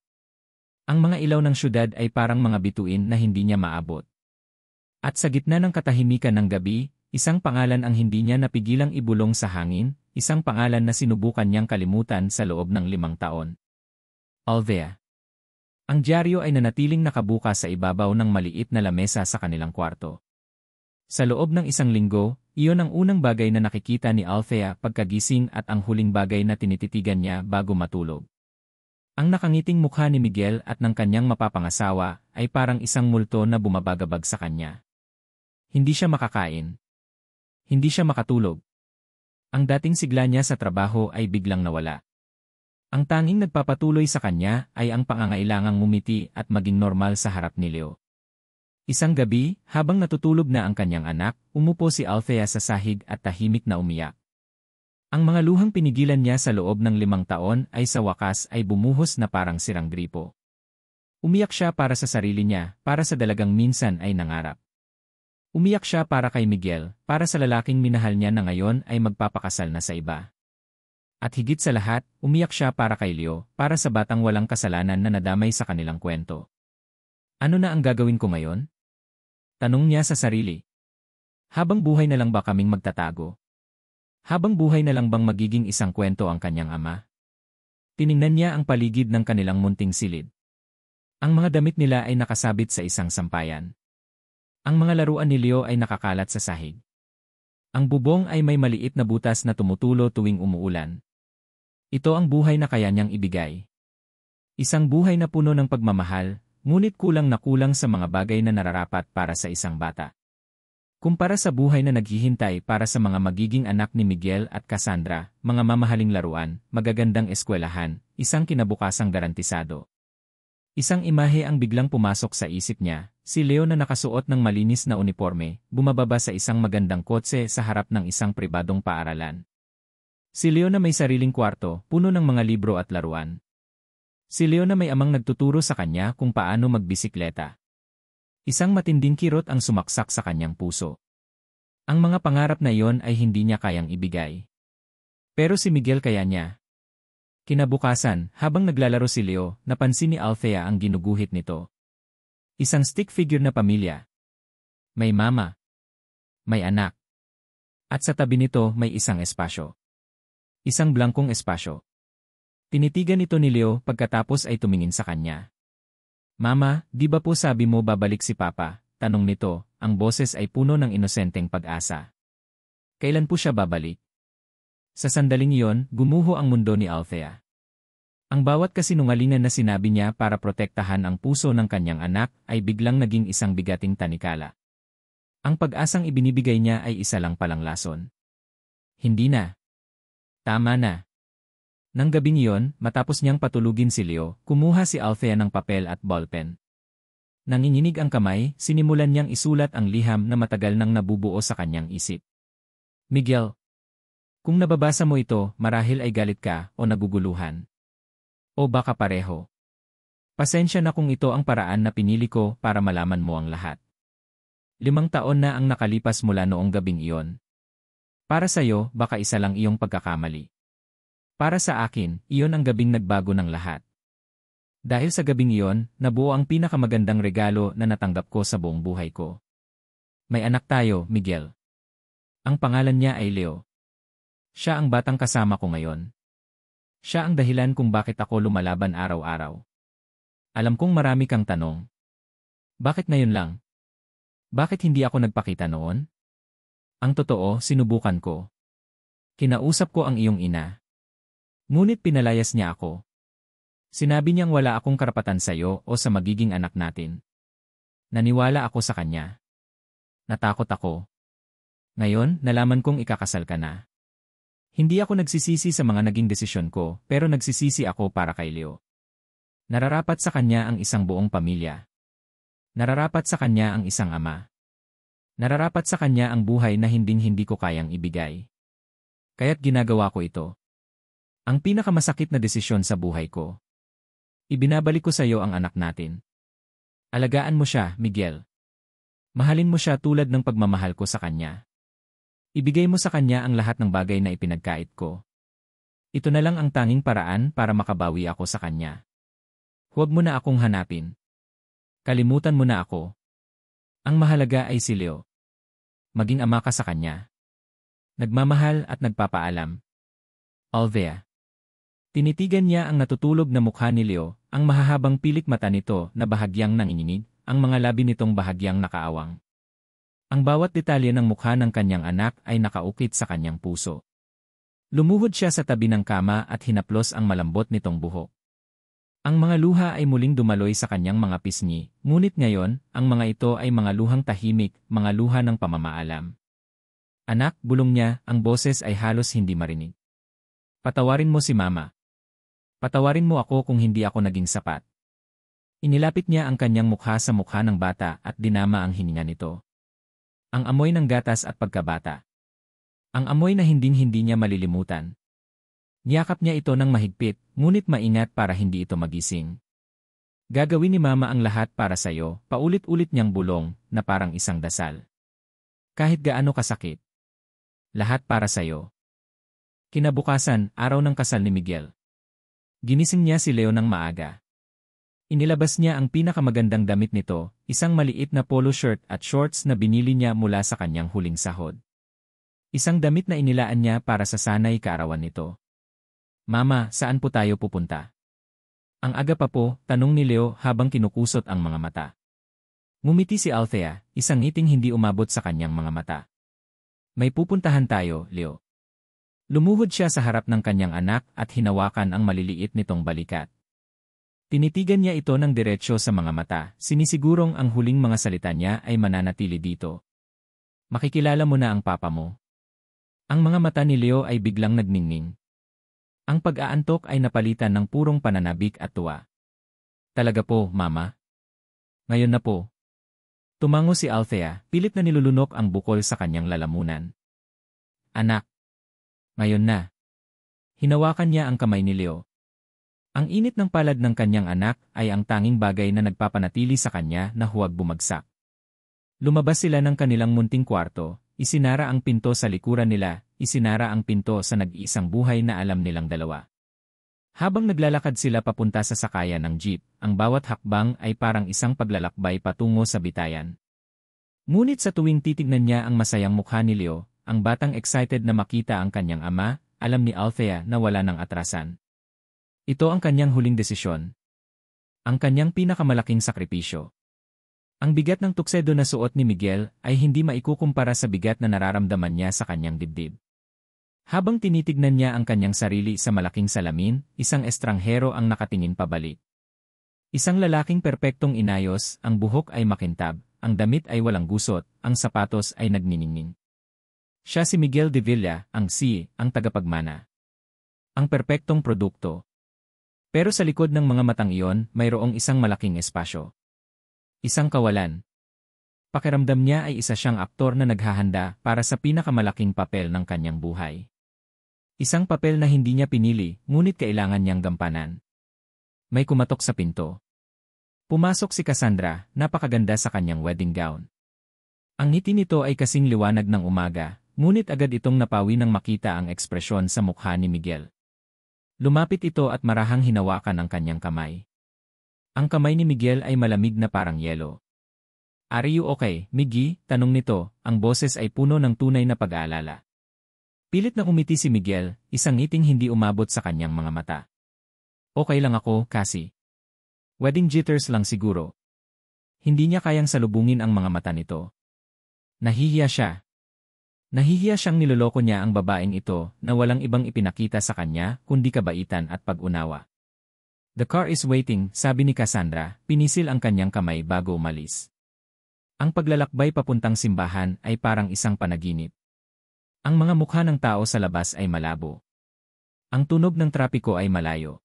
Ang mga ilaw ng syudad ay parang mga bituin na hindi niya maabot. At sa gitna ng katahimikan ng gabi, isang pangalan ang hindi niya napigilang ibulong sa hangin, isang pangalan na sinubukan niyang kalimutan sa loob ng 5 taon. Althea. Ang dyaryo ay nanatiling nakabukas sa ibabaw ng maliit na lamesa sa kanilang kwarto. Sa loob ng 1 linggo, iyon ang unang bagay na nakikita ni Althea pagkagising at ang huling bagay na tinititigan niya bago matulog. Ang nakangiting mukha ni Miguel at ng kanyang mapapangasawa ay parang isang multo na bumabagabag sa kanya. Hindi siya makakain. Hindi siya makatulog. Ang dating sigla niya sa trabaho ay biglang nawala. Ang tanging nagpapatuloy sa kanya ay ang pangangailangang ngumiti at maging normal sa harap ni Leo. Isang gabi, habang natutulog na ang kanyang anak, umupo si Althea sa sahig at tahimik na umiyak. Ang mga luhang pinigilan niya sa loob ng 5 taon ay sa wakas ay bumuhos na parang sirang gripo. Umiyak siya para sa sarili niya, para sa dalagang minsan ay nangarap. Umiyak siya para kay Miguel, para sa lalaking minahal niya na ngayon ay magpapakasal na sa iba. At higit sa lahat, umiyak siya para kay Leo, para sa batang walang kasalanan na nadamay sa kanilang kwento. Ano na ang gagawin ko ngayon? Tanong niya sa sarili. Habang buhay na lang ba kaming magtatago? Habang buhay na lang bang magiging isang kwento ang kanyang ama? Tiningnan niya ang paligid ng kanilang munting silid. Ang mga damit nila ay nakasabit sa isang sampayan. Ang mga laruan ni Leo ay nakakalat sa sahig. Ang bubong ay may maliit na butas na tumutulo tuwing umuulan. Ito ang buhay na kaya niyang ibigay. Isang buhay na puno ng pagmamahal, ngunit kulang na kulang sa mga bagay na nararapat para sa isang bata. Kumpara sa buhay na naghihintay para sa mga magiging anak ni Miguel at Cassandra, mga mamahaling laruan, magagandang eskwelahan, isang kinabukasang garantisado. Isang imahe ang biglang pumasok sa isip niya, si Leo na nakasuot ng malinis na uniforme, bumababa sa isang magandang kotse sa harap ng isang pribadong paaralan. Si Leo na may sariling kwarto, puno ng mga libro at laruan. Si Leo na may amang nagtuturo sa kanya kung paano magbisikleta. Isang matinding kirot ang sumaksak sa kanyang puso. Ang mga pangarap na iyon ay hindi niya kayang ibigay. Pero si Miguel kaya niya. Kinabukasan, habang naglalaro si Leo, napansin ni Althea ang ginuguhit nito. Isang stick figure na pamilya. May mama. May anak. At sa tabi nito may isang espasyo. Isang blankong espasyo. Tinitigan ito ni Leo pagkatapos ay tumingin sa kanya. Mama, di ba po sabi mo babalik si Papa? Tanong nito, ang boses ay puno ng inosenteng pag-asa. Kailan po siya babalik? Sa sandaling iyon, gumuho ang mundo ni Althea. Ang bawat kasinungalingan na sinabi niya para protektahan ang puso ng kanyang anak ay biglang naging isang bigating tanikala. Ang pag-asang ibinibigay niya ay isa lang palang lason. Hindi na. Tama na. Nang gabing iyon, matapos niyang patulugin si Leo, kumuha si Althea ng papel at ballpen. Nanginginig ang kamay, sinimulan niyang isulat ang liham na matagal nang nabubuo sa kanyang isip. Miguel, kung nababasa mo ito, marahil ay galit ka o naguguluhan. O baka pareho. Pasensya na kung ito ang paraan na pinili ko para malaman mo ang lahat. 5 taon na ang nakalipas mula noong gabing iyon. Para sa'yo, baka isa lang iyong pagkakamali. Para sa akin, iyon ang gabing nagbago ng lahat. Dahil sa gabing iyon, nabuo ang pinakamagandang regalo na natanggap ko sa buong buhay ko. May anak tayo, Miguel. Ang pangalan niya ay Leo. Siya ang batang kasama ko ngayon. Siya ang dahilan kung bakit ako lumalaban araw-araw. Alam kong marami kang tanong. Bakit ngayon lang? Bakit hindi ako nagpakita noon? Ang totoo, sinubukan ko. Kinausap ko ang iyong ina. Ngunit pinalayas niya ako. Sinabi niyang wala akong karapatan sa iyo o sa magiging anak natin. Naniwala ako sa kanya. Natakot ako. Ngayon, nalaman kong ikakasal ka na. Hindi ako nagsisisi sa mga naging desisyon ko, pero nagsisisi ako para kay Leo. Nararapat sa kanya ang isang buong pamilya. Nararapat sa kanya ang isang ama. Nararapat sa kanya ang buhay na hinding-hindi ko kayang ibigay. Kaya't ginagawa ko ito. Ang pinakamasakit na desisyon sa buhay ko. Ibinabalik ko sa iyo ang anak natin. Alagaan mo siya, Miguel. Mahalin mo siya tulad ng pagmamahal ko sa kanya. Ibigay mo sa kanya ang lahat ng bagay na ipinagkait ko. Ito na lang ang tanging paraan para makabawi ako sa kanya. Huwag mo na akong hanapin. Kalimutan mo na ako. Ang mahalaga ay si Leo. Maging ama ka sa kanya. Nagmamahal at nagpapaalam. Althea. Tinitigan niya ang natutulog na mukha ni Leo, ang mahahabang pilik mata nito na bahagyang nanginginig, ang mga labi nitong bahagyang nakaawang. Ang bawat detalye ng mukha ng kanyang anak ay nakaukit sa kanyang puso. Lumuhod siya sa tabi ng kama at hinaplos ang malambot nitong buhok. Ang mga luha ay muling dumaloy sa kanyang mga pisngi, ngunit ngayon, ang mga ito ay mga luhang tahimik, mga luha ng pamamaalam. Anak, bulong niya, ang boses ay halos hindi marinig. Patawarin mo si Mama. Patawarin mo ako kung hindi ako naging sapat. Inilapit niya ang kanyang mukha sa mukha ng bata at dinama ang hininga nito. Ang amoy ng gatas at pagkabata. Ang amoy na hinding-hindi niya malilimutan. Niyakap niya ito ng mahigpit, ngunit maingat para hindi ito magising. Gagawin ni Mama ang lahat para sa'yo, paulit-ulit niyang bulong, na parang isang dasal. Kahit gaano kasakit. Lahat para sa'yo. Kinabukasan, araw ng kasal ni Miguel. Ginising niya si Leo ng maaga. Inilabas niya ang pinakamagandang damit nito, isang maliit na polo shirt at shorts na binili niya mula sa kanyang huling sahod. Isang damit na inilaan niya para sa sanay kaarawan nito. Mama, saan po tayo pupunta? Ang aga pa po, tanong ni Leo habang kinukusot ang mga mata. Ngumiti si Althea, isang ngiting hindi umabot sa kanyang mga mata. May pupuntahan tayo, Leo. Lumuhod siya sa harap ng kanyang anak at hinawakan ang maliliit nitong balikat. Tinitigan niya ito ng diretsyo sa mga mata, sinisigurong ang huling mga salita niya ay mananatili dito. Makikilala mo na ang papa mo. Ang mga mata ni Leo ay biglang nagningning. Ang pag-aantok ay napalitan ng purong pananabik at tuwa. Talaga po, Mama? Ngayon na po. Tumango si Althea, pilit na nilulunok ang bukol sa kanyang lalamunan. Anak. Ngayon na. Hinawakan niya ang kamay ni Leo. Ang init ng palad ng kanyang anak ay ang tanging bagay na nagpapanatili sa kanya na huwag bumagsak. Lumabas sila ng kanilang munting kwarto, isinara ang pinto sa likuran nila, isinara ang pinto sa nag-iisang buhay na alam nilang dalawa. Habang naglalakad sila papunta sa sakayan ng jeep, ang bawat hakbang ay parang isang paglalakbay patungo sa bitayan. Ngunit sa tuwing titignan niya ang masayang mukha ni Leo, ang batang excited na makita ang kanyang ama, alam ni Althea na wala ng atrasan. Ito ang kanyang huling desisyon. Ang kanyang pinakamalaking sakripisyo. Ang bigat ng tuksedo na suot ni Miguel ay hindi maikukumpara sa bigat na nararamdaman niya sa kanyang dibdib. Habang tinitignan niya ang kanyang sarili sa malaking salamin, isang estranghero ang nakatingin pabalik. Isang lalaking perpektong inayos, ang buhok ay makintab, ang damit ay walang gusot, ang sapatos ay nagniningning. Siya si Miguel de Villa, ang tagapagmana. Ang perpektong produkto. Pero sa likod ng mga matang iyon, mayroong isang malaking espasyo. Isang kawalan. Pakiramdam niya ay isa siyang aktor na naghahanda para sa pinakamalaking papel ng kanyang buhay. Isang papel na hindi niya pinili, ngunit kailangan niyang gampanan. May kumatok sa pinto. Pumasok si Cassandra, napakaganda sa kanyang wedding gown. Ang ngiti nito ay kasing liwanag ng umaga, ngunit agad itong napawi nang makita ang ekspresyon sa mukha ni Miguel. Lumapit ito at marahang hinawakan ang kanyang kamay. Ang kamay ni Miguel ay malamig na parang yelo. Are you okay, Miggy? Tanong nito, ang boses ay puno ng tunay na pag-aalala. Pilit na umiti si Miguel, isang ngiting hindi umabot sa kanyang mga mata. Okay lang ako, Cassie. Wedding jitters lang siguro. Hindi niya kayang salubungin ang mga mata nito. Nahihiya siya. Nahihiya siyang niloloko niya ang babaeng ito na walang ibang ipinakita sa kanya kundi kabaitan at pag-unawa. The car is waiting, sabi ni Cassandra, pinisil ang kanyang kamay bago umalis. Ang paglalakbay papuntang simbahan ay parang isang panaginip. Ang mga mukha ng tao sa labas ay malabo. Ang tunog ng trapiko ay malayo.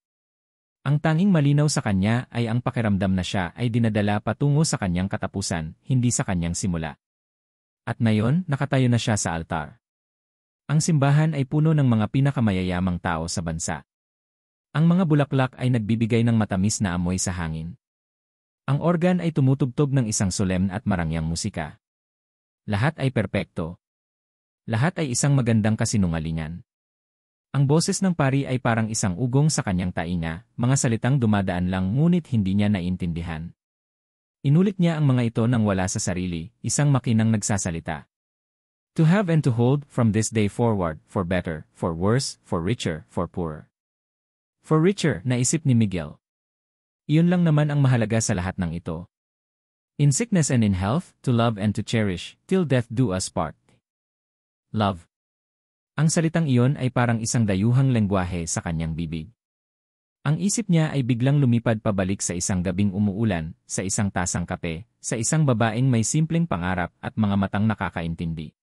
Ang tanging malinaw sa kanya ay ang pakiramdam na siya ay dinadala patungo sa kanyang katapusan, hindi sa kanyang simula. At ngayon, nakatayo na siya sa altar. Ang simbahan ay puno ng mga pinakamayayamang tao sa bansa. Ang mga bulaklak ay nagbibigay ng matamis na amoy sa hangin. Ang organ ay tumutugtog ng isang solemn at marangyang musika. Lahat ay perpekto. Lahat ay isang magandang kasinungalingan. Ang boses ng pari ay parang isang ugong sa kanyang tainga, mga salitang dumadaan lang ngunit hindi niya naiintindihan. Inulit niya ang mga ito nang wala sa sarili, isang makinang nagsasalita. To have and to hold from this day forward, for better, for worse, for richer, for poorer. For richer, naisip ni Miguel. Iyon lang naman ang mahalaga sa lahat ng ito. In sickness and in health, to love and to cherish, till death do us part. Love. Ang salitang iyon ay parang isang dayuhang lengguwahe sa kanyang bibig. Ang isip niya ay biglang lumipad pabalik sa isang gabing umuulan, sa isang tasang kape, sa isang babaeng may simpleng pangarap at mga matang nakakaintindi.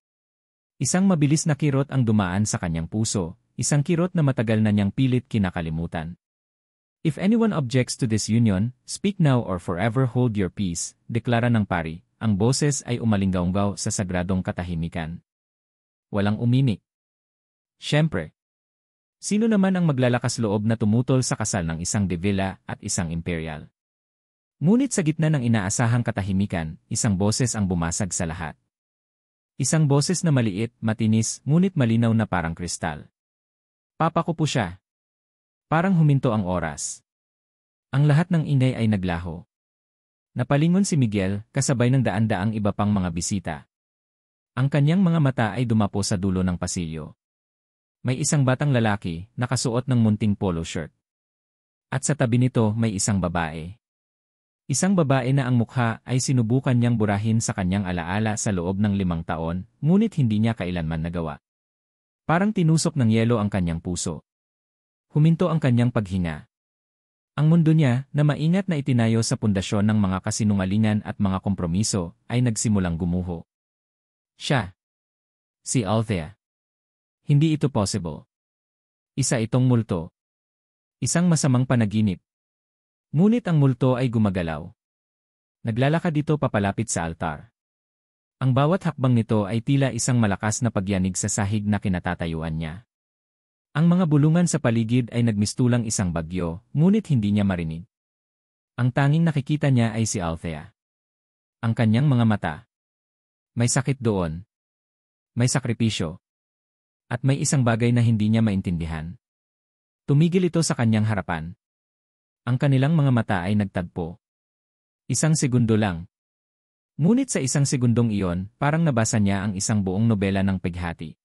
Isang mabilis na kirot ang dumaan sa kanyang puso, isang kirot na matagal na niyang pilit kinakalimutan. If anyone objects to this union, speak now or forever hold your peace, deklara ng pari, ang boses ay umalinggaw sa sagradong katahimikan. Walang umimik. Siyempre. Sino naman ang maglalakas loob na tumutol sa kasal ng isang de Villa at isang imperial? Ngunit sa gitna ng inaasahang katahimikan, isang boses ang bumasag sa lahat. Isang boses na maliit, matinis, ngunit malinaw na parang kristal. Papa ko po siya. Parang huminto ang oras. Ang lahat ng ingay ay naglaho. Napalingon si Miguel, kasabay ng daan-daang iba pang mga bisita. Ang kanyang mga mata ay dumapo sa dulo ng pasilyo. May isang batang lalaki, nakasuot ng munting polo shirt. At sa tabi nito may isang babae. Isang babae na ang mukha ay sinubukan niyang burahin sa kanyang alaala sa loob ng 5 taon, ngunit hindi niya kailanman nagawa. Parang tinusok ng yelo ang kanyang puso. Huminto ang kanyang paghinga. Ang mundo niya, na maingat na itinayo sa pundasyon ng mga kasinungalingan at mga kompromiso, ay nagsimulang gumuho. Siya. Si Althea. Hindi ito possible. Isa itong multo. Isang masamang panaginip. Ngunit ang multo ay gumagalaw. Naglalakad dito papalapit sa altar. Ang bawat hakbang nito ay tila isang malakas na pagyanig sa sahig na kinatatayuan niya. Ang mga bulungan sa paligid ay nagmistulang isang bagyo, ngunit hindi niya marinig. Ang tanging nakikita niya ay si Althea. Ang kanyang mga mata. May sakit doon. May sakripisyo. At may isang bagay na hindi niya maintindihan. Tumigil ito sa kanyang harapan. Ang kanilang mga mata ay nagtagpo. Isang segundo lang. Ngunit sa isang segundong iyon, parang nabasa niya ang isang buong nobela ng pighati.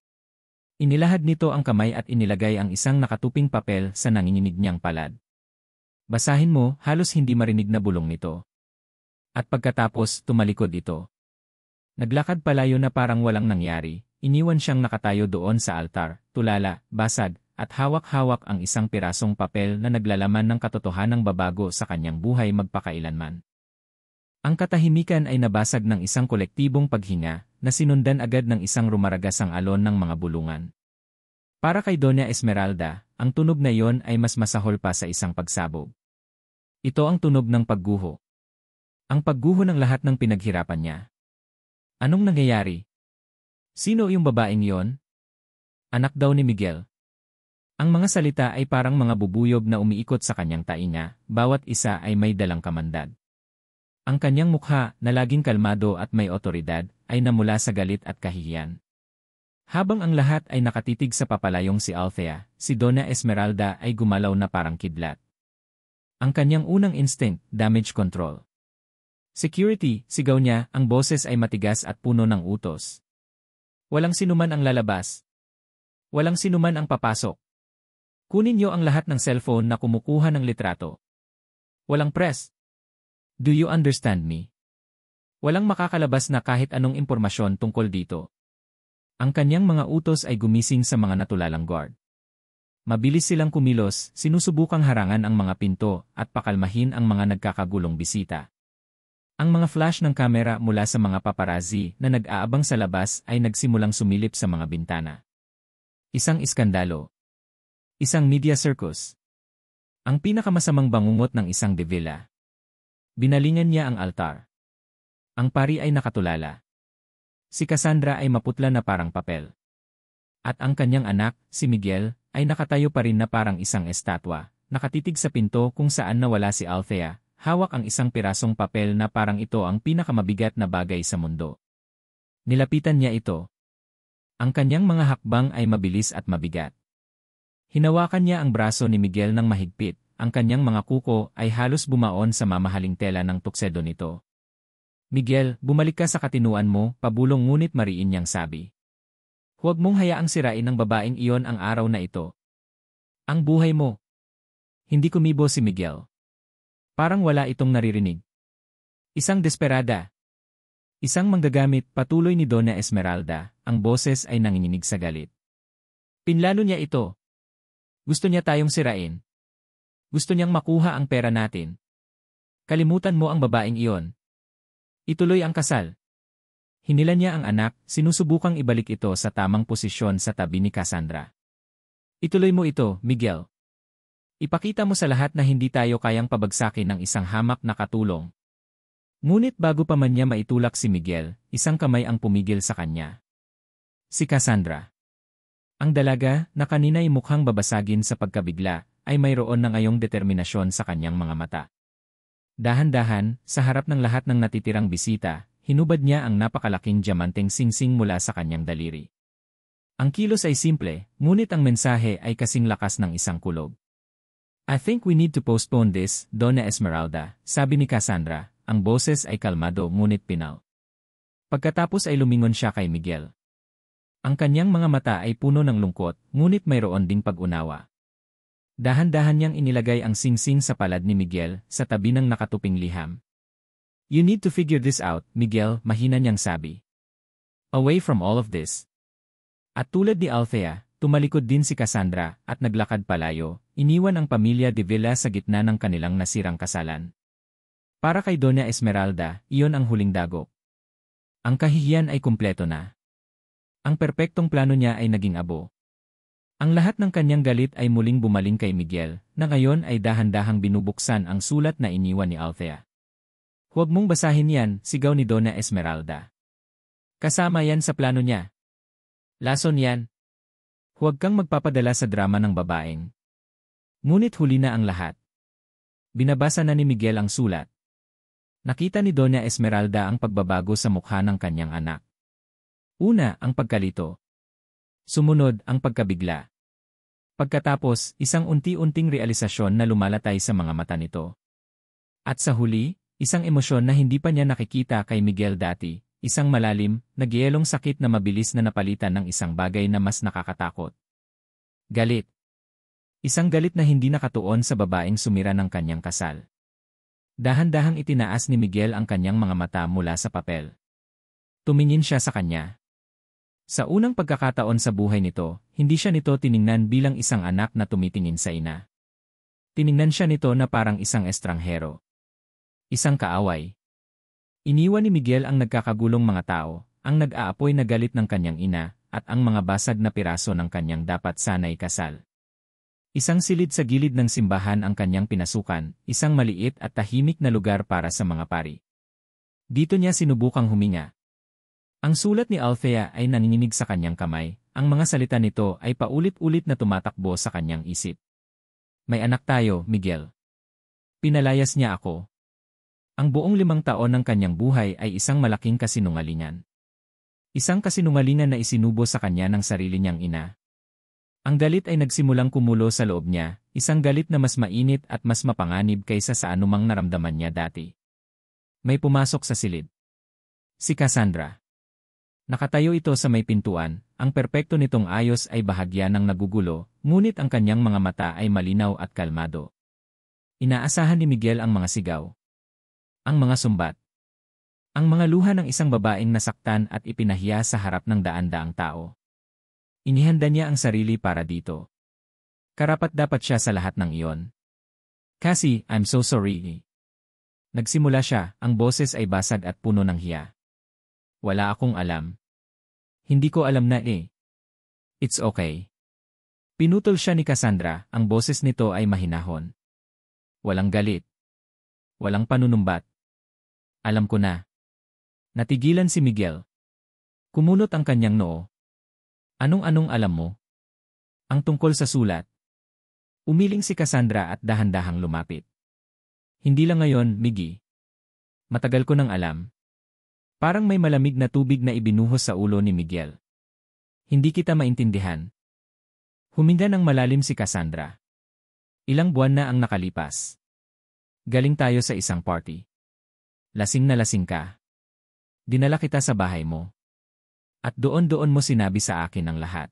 Inilahad nito ang kamay at inilagay ang isang nakatuping papel sa nanginginig niyang palad. Basahin mo, halos hindi marinig na bulong nito. At pagkatapos, tumalikod ito. Naglakad palayo na parang walang nangyari. Iniwan siyang nakatayo doon sa altar, tulala, basag, at hawak-hawak ang isang pirasong papel na naglalaman ng katotohanang babago sa kanyang buhay magpakailanman. Ang katahimikan ay nabasag ng isang kolektibong paghinga, na sinundan agad ng isang rumaragasang alon ng mga bulungan. Para kay Doña Esmeralda, ang tunog na iyon ay mas masahol pa sa isang pagsabog. Ito ang tunog ng pagguho. Ang pagguho ng lahat ng pinaghirapan niya. Anong nangyayari? Sino yung babaeng iyon? Anak daw ni Miguel. Ang mga salita ay parang mga bubuyog na umiikot sa kanyang tainga, bawat isa ay may dalang kamandag. Ang kanyang mukha, na laging kalmado at may otoridad, ay namula sa galit at kahihiyan. Habang ang lahat ay nakatitig sa papalayong si Althea, si Doña Esmeralda ay gumalaw na parang kidlat. Ang kanyang unang instinct, damage control. Security, sigaw niya, ang boses ay matigas at puno ng utos. Walang sinuman ang lalabas. Walang sinuman ang papasok. Kunin niyo ang lahat ng cellphone na kumukuha ng litrato. Walang press. Do you understand me? Walang makakalabas na kahit anong impormasyon tungkol dito. Ang kanyang mga utos ay gumising sa mga natulalang guard. Mabilis silang kumilos, sinusubukang harangan ang mga pinto at pakalmahin ang mga nagkakagulong bisita. Ang mga flash ng kamera mula sa mga paparazzi na nag-aabang sa labas ay nagsimulang sumilip sa mga bintana. Isang iskandalo. Isang media circus. Ang pinakamasamang bangungot ng isang de Villa. Binalingan niya ang altar. Ang pari ay nakatulala. Si Cassandra ay maputla na parang papel. At ang kanyang anak, si Miguel, ay nakatayo pa rin na parang isang estatwa, nakatitig sa pinto kung saan nawala si Althea. Hawak ang isang pirasong papel na parang ito ang pinakamabigat na bagay sa mundo. Nilapitan niya ito. Ang kanyang mga hakbang ay mabilis at mabigat. Hinawakan niya ang braso ni Miguel ng mahigpit, ang kanyang mga kuko ay halos bumaon sa mamahaling tela ng tuksedo nito. Miguel, bumalik ka sa katinuan mo, pabulong ngunit mariin niyang sabi. Huwag mong hayaang sirain ng babaeng iyon ang araw na ito. Ang buhay mo. Hindi kumibo si Miguel. Parang wala itong naririnig. Isang desperada. Isang manggagamit, patuloy ni Donna Esmeralda, ang boses ay nanginginig sa galit. Pinlano niya ito. Gusto niya tayong sirain. Gusto niyang makuha ang pera natin. Kalimutan mo ang babaeng iyon. Ituloy ang kasal. Hinilan niya ang anak, sinusubukang ibalik ito sa tamang posisyon sa tabi ni Cassandra. Ituloy mo ito, Miguel. Ipakita mo sa lahat na hindi tayo kayang pabagsakin ng isang hamak na katulong. Ngunit bago pa man niya maitulak si Miguel, isang kamay ang pumigil sa kanya. Si Cassandra. Ang dalaga, na kanina'y mukhang babasagin sa pagkabigla, ay mayroon na ngayong determinasyon sa kanyang mga mata. Dahan-dahan, sa harap ng lahat ng natitirang bisita, hinubad niya ang napakalaking diamanteng singsing mula sa kanyang daliri. Ang kilos ay simple, ngunit ang mensahe ay kasing lakas ng isang kulog. I think we need to postpone this, Donna Esmeralda, sabi ni Cassandra, ang boses ay kalmado ngunit pinal. Pagkatapos ay lumingon siya kay Miguel. Ang kanyang mga mata ay puno ng lungkot, ngunit mayroon ding pag-unawa. Dahan-dahan niyang inilagay ang singsing sa palad ni Miguel, sa tabi ng nakatuping liham. You need to figure this out, Miguel, mahina niyang sabi. Away from all of this. At tulad ni Althea, tumalikod din si Cassandra, at naglakad palayo, iniwan ang pamilya de Villa sa gitna ng kanilang nasirang kasalan. Para kay Donna Esmeralda, iyon ang huling dagok. Ang kahihiyan ay kumpleto na. Ang perpektong plano niya ay naging abo. Ang lahat ng kanyang galit ay muling bumaling kay Miguel, na ngayon ay dahan-dahang binubuksan ang sulat na iniwan ni Althea. Huwag mong basahin yan, sigaw ni Donna Esmeralda. Kasama yan sa plano niya. Lason yan. Huwag kang magpapadala sa drama ng babaeng. Ngunit huli na ang lahat. Binabasa na ni Miguel ang sulat. Nakita ni Donna Esmeralda ang pagbabago sa mukha ng kanyang anak. Una, ang pagkalito. Sumunod, ang pagkabigla. Pagkatapos, isang unti-unting realisasyon na lumalatay sa mga mata nito. At sa huli, isang emosyon na hindi pa niya nakikita kay Miguel dati, isang malalim, nagyelong sakit na mabilis na napalitan ng isang bagay na mas nakakatakot. Galit. Isang galit na hindi nakatuon sa babaeng sumira ng kanyang kasal. Dahan-dahang itinaas ni Miguel ang kanyang mga mata mula sa papel. Tumingin siya sa kanya. Sa unang pagkakataon sa buhay nito, hindi siya nito tiningnan bilang isang anak na tumitingin sa ina. Tiningnan siya nito na parang isang estranghero. Isang kaaway. Iniwan ni Miguel ang nagkakagulong mga tao, ang nag-aapoy na galit ng kanyang ina, at ang mga basag na piraso ng kanyang dapat sanay kasal. Isang silid sa gilid ng simbahan ang kanyang pinasukan, isang maliit at tahimik na lugar para sa mga pari. Dito niya sinubukang huminga. Ang sulat ni Althea ay nanginginig sa kanyang kamay, ang mga salita nito ay paulit-ulit na tumatakbo sa kanyang isip. May anak tayo, Miguel. Pinalayas niya ako. Ang buong 5 taon ng kanyang buhay ay isang malaking kasinungalingan. Isang kasinungalingan na isinubo sa kanya ng sarili niyang ina. Ang galit ay nagsimulang kumulo sa loob niya, isang galit na mas mainit at mas mapanganib kaysa sa anumang naramdaman niya dati. May pumasok sa silid. Si Cassandra. Nakatayo ito sa may pintuan, ang perpekto nitong ayos ay bahagya ng nagugulo, ngunit ang kanyang mga mata ay malinaw at kalmado. Inaasahan ni Miguel ang mga sigaw. Ang mga sumbat. Ang mga luha ng isang babaeng nasaktan at ipinahiya sa harap ng daan-daang tao. Inihanda niya ang sarili para dito. Karapat-dapat siya sa lahat ng iyon. Cassie, I'm so sorry. Nagsimula siya, ang boses ay basag at puno ng hiya. Wala akong alam. Hindi ko alam na eh. It's okay. Pinutol siya ni Cassandra, ang boses nito ay mahinahon. Walang galit. Walang panunumbat. Alam ko na. Natigilan si Miguel. Kumunot ang kanyang noo. Anong-anong alam mo? Ang tungkol sa sulat. Umiling si Cassandra at dahan-dahang lumapit. Hindi lang ngayon, Miggy. Matagal ko nang alam. Parang may malamig na tubig na ibinuhos sa ulo ni Miguel. Hindi kita maintindihan. Huminga ng malalim si Cassandra. Ilang buwan na ang nakalipas. Galing tayo sa isang party. Lasing na lasing ka. Dinala kita sa bahay mo. At doon mo sinabi sa akin ang lahat.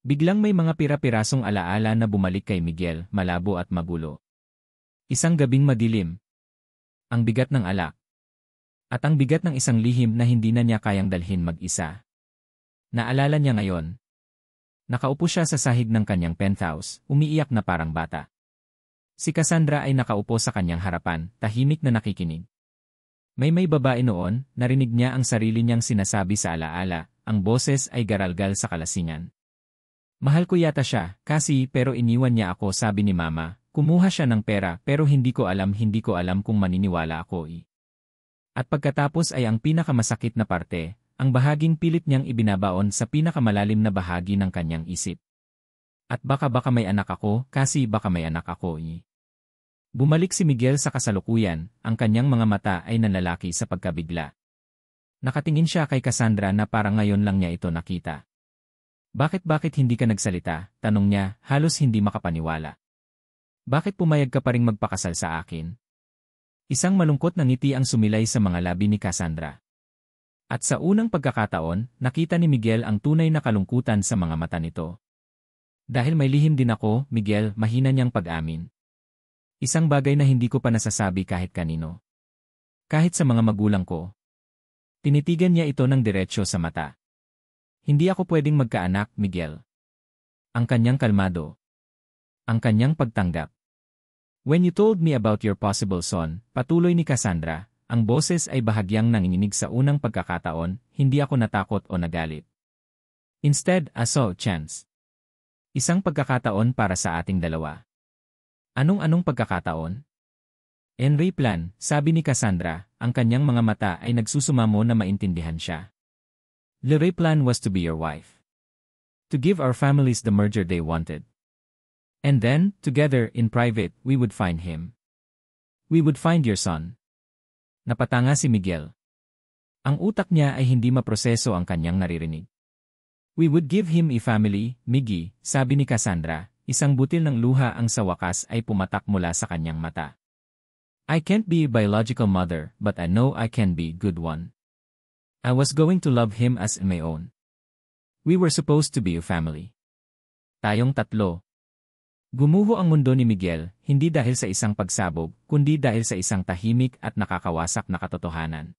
Biglang may mga pira-pirasong alaala na bumalik kay Miguel, malabo at magulo. Isang gabing madilim. Ang bigat ng alak. At ang bigat ng isang lihim na hindi na niya kayang dalhin mag-isa. Naalala niya ngayon. Nakaupo siya sa sahig ng kanyang penthouse, umiiyak na parang bata. Si Cassandra ay nakaupo sa kanyang harapan, tahimik na nakikinig. May babae noon, narinig niya ang sarili niyang sinasabi sa alaala, ang boses ay garalgal sa kalasingan. Mahal ko yata siya, kasi pero iniwan niya ako, sabi ni Mama. Kumuha siya ng pera pero hindi ko alam kung maniniwala ako. At pagkatapos ay ang pinakamasakit na parte, ang bahaging pilit niyang ibinabaon sa pinakamalalim na bahagi ng kanyang isip. At baka may anak ako, kasi baka may anak ako. Bumalik si Miguel sa kasalukuyan, ang kanyang mga mata ay nanlalaki sa pagkabigla. Nakatingin siya kay Cassandra na parang ngayon lang niya ito nakita. Bakit hindi ka nagsalita? Tanong niya, halos hindi makapaniwala. Bakit pumayag ka pa ring magpakasal sa akin? Isang malungkot na ngiti ang sumilay sa mga labi ni Cassandra. At sa unang pagkakataon, nakita ni Miguel ang tunay na kalungkutan sa mga mata nito. Dahil may lihim din ako, Miguel, mahina niyang pag-amin. Isang bagay na hindi ko pa nasasabi kahit kanino. Kahit sa mga magulang ko. Tinitigan niya ito ng diretsyo sa mata. Hindi ako pwedeng magkaanak, Miguel. Ang kanyang kalmado. Ang kanyang pagtanggap. When you told me about your possible son, patuloy ni Cassandra, ang boses ay bahagyang nanginginig sa unang pagkakataon, hindi ako natakot o nagalit. Instead, I saw a chance. Isang pagkakataon para sa ating dalawa. Anong pagkakataon? Henry Plan, sabi ni Cassandra, ang kanyang mga mata ay nagsusumamo na maintindihan siya. Leray plan was to be your wife. To give our families the merger they wanted. And then, together, in private, we would find him. We would find your son. Napatanga si Miguel. Ang utak niya ay hindi maproseso ang kanyang naririnig. We would give him a family, Miggy, sabi ni Cassandra, isang butil ng luha ang sa wakas ay pumatak mula sa kanyang mata. I can't be a biological mother, but I know I can be a good one. I was going to love him as my own. We were supposed to be a family. Tayong tatlo. Gumuho ang mundo ni Miguel, hindi dahil sa isang pagsabog, kundi dahil sa isang tahimik at nakakawasak na katotohanan.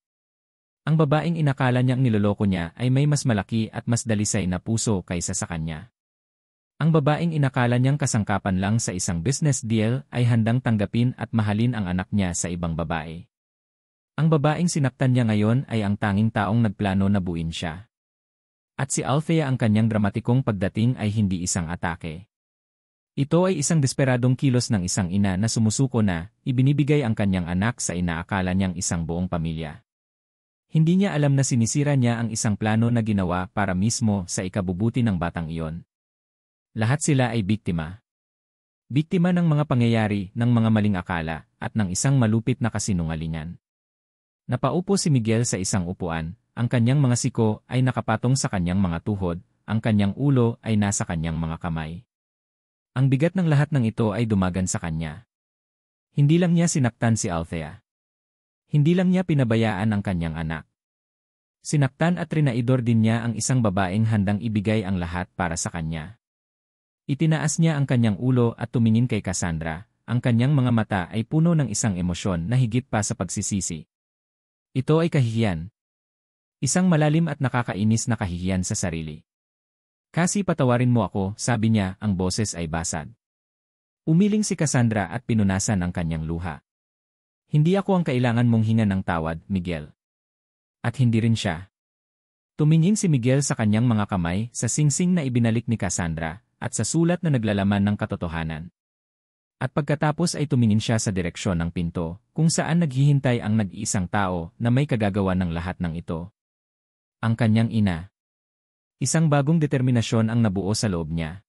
Ang babaeng inakala niyang niloloko niya ay may mas malaki at mas dalisay na puso kaysa sa kanya. Ang babaeng inakala niyang kasangkapan lang sa isang business deal ay handang tanggapin at mahalin ang anak niya sa ibang babae. Ang babaeng sinaktan niya ngayon ay ang tanging taong nagplano na buuin siya. At si Althea ang kanyang dramatikong pagdating ay hindi isang atake. Ito ay isang desperadong kilos ng isang ina na sumusuko na, ibinibigay ang kanyang anak sa inaakala niyang isang buong pamilya. Hindi niya alam na sinisira niya ang isang plano na ginawa para mismo sa ikabubuti ng batang iyon. Lahat sila ay biktima. Biktima ng mga pangyayari, ng mga maling akala, at ng isang malupit na kasinungalingan. Napaupo si Miguel sa isang upuan, ang kanyang mga siko ay nakapatong sa kanyang mga tuhod, ang kanyang ulo ay nasa kanyang mga kamay. Ang bigat ng lahat ng ito ay dumagan sa kanya. Hindi lang niya sinaktan si Althea. Hindi lang niya pinabayaan ang kanyang anak. Sinaktan at trinaidor din niya ang isang babaeng handang ibigay ang lahat para sa kanya. Itinaas niya ang kanyang ulo at tumingin kay Cassandra, ang kanyang mga mata ay puno ng isang emosyon na higit pa sa pagsisisi. Ito ay kahihiyan. Isang malalim at nakakainis na kahihiyan sa sarili. Kasi patawarin mo ako, sabi niya, ang boses ay basag. Umiling si Cassandra at pinunasan ang kanyang luha. Hindi ako ang kailangan mong hingan ng tawad, Miguel. At hindi rin siya. Tumingin si Miguel sa kanyang mga kamay, sa singsing na ibinalik ni Cassandra, at sa sulat na naglalaman ng katotohanan. At pagkatapos ay tumingin siya sa direksyon ng pinto, kung saan naghihintay ang nag-iisang tao na may kagagawa ng lahat ng ito. Ang kanyang ina. Isang bagong determinasyon ang nabuo sa loob niya.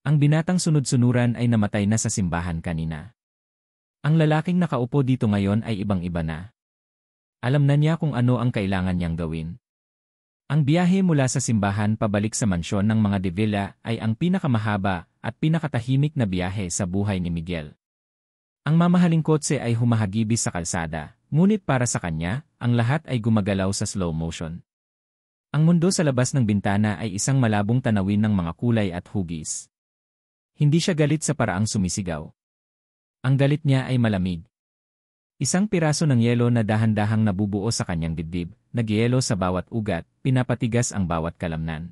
Ang binatang sunod-sunuran ay namatay na sa simbahan kanina. Ang lalaking nakaupo dito ngayon ay ibang-iba na. Alam na niya kung ano ang kailangan niyang gawin. Ang biyahe mula sa simbahan pabalik sa mansyon ng mga De Villa ay ang pinakamahaba at pinakatahimik na biyahe sa buhay ni Miguel. Ang mamahaling kotse ay humahagibis sa kalsada, ngunit para sa kanya, ang lahat ay gumagalaw sa slow motion. Ang mundo sa labas ng bintana ay isang malabong tanawin ng mga kulay at hugis. Hindi siya galit sa paraang sumisigaw. Ang galit niya ay malamig. Isang piraso ng yelo na dahan-dahang nabubuo sa kanyang dibdib, nagyelo sa bawat ugat, pinapatigas ang bawat kalamnan.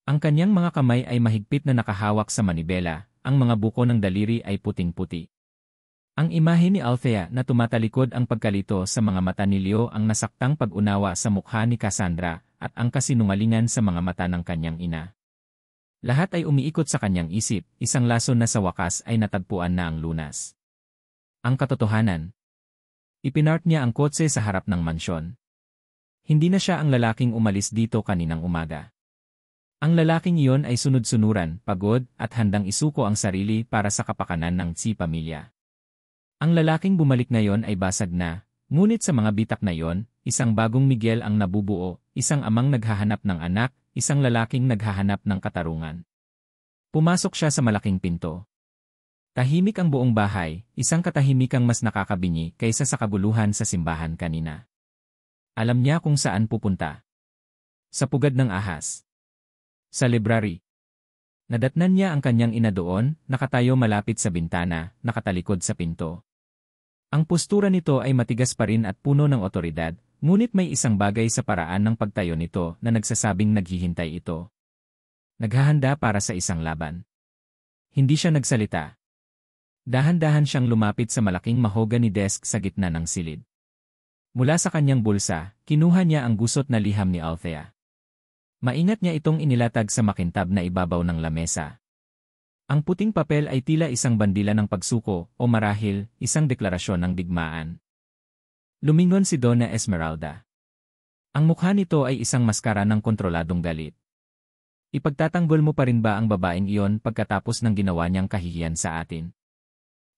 Ang kanyang mga kamay ay mahigpit na nakahawak sa manibela, ang mga buko ng daliri ay puting-puti. Ang imahe ni Althea na tumatalikod ang pagkalito sa mga mata ni Leo ang nasaktang pag-unawa sa mukha ni Cassandra at ang kasinungalingan sa mga mata ng kanyang ina. Lahat ay umiikot sa kanyang isip, isang lason na sa wakas ay natagpuan na ang lunas. Ang katotohanan. Ipinark niya ang kotse sa harap ng mansyon. Hindi na siya ang lalaking umalis dito kaninang umaga. Ang lalaking iyon ay sunod-sunuran, pagod, at handang isuko ang sarili para sa kapakanan ng pamilya. Ang lalaking bumalik ngayon ay basag na, ngunit sa mga bitak na iyon, isang bagong Miguel ang nabubuo, isang amang naghahanap ng anak, isang lalaking naghahanap ng katarungan. Pumasok siya sa malaking pinto. Tahimik ang buong bahay, isang katahimikang mas nakakabingi kaysa sa kabuluhan sa simbahan kanina. Alam niya kung saan pupunta. Sa pugad ng ahas. Sa library. Nadatnan niya ang kanyang ina doon, nakatayo malapit sa bintana, nakatalikod sa pinto. Ang postura nito ay matigas pa rin at puno ng otoridad, ngunit may isang bagay sa paraan ng pagtayo nito na nagsasabing naghihintay ito. Naghahanda para sa isang laban. Hindi siya nagsalita. Dahan-dahan siyang lumapit sa malaking mahogany desk sa gitna ng silid. Mula sa kanyang bulsa, kinuha niya ang gusot na liham ni Althea. Maingat niya itong inilatag sa makintab na ibabaw ng lamesa. Ang puting papel ay tila isang bandila ng pagsuko o marahil isang deklarasyon ng digmaan. Lumingon si Donna Esmeralda. Ang mukha nito ay isang maskara ng kontroladong galit. Ipagtatanggol mo pa rin ba ang babaeng iyon pagkatapos ng ginawa niyang kahihiyan sa atin?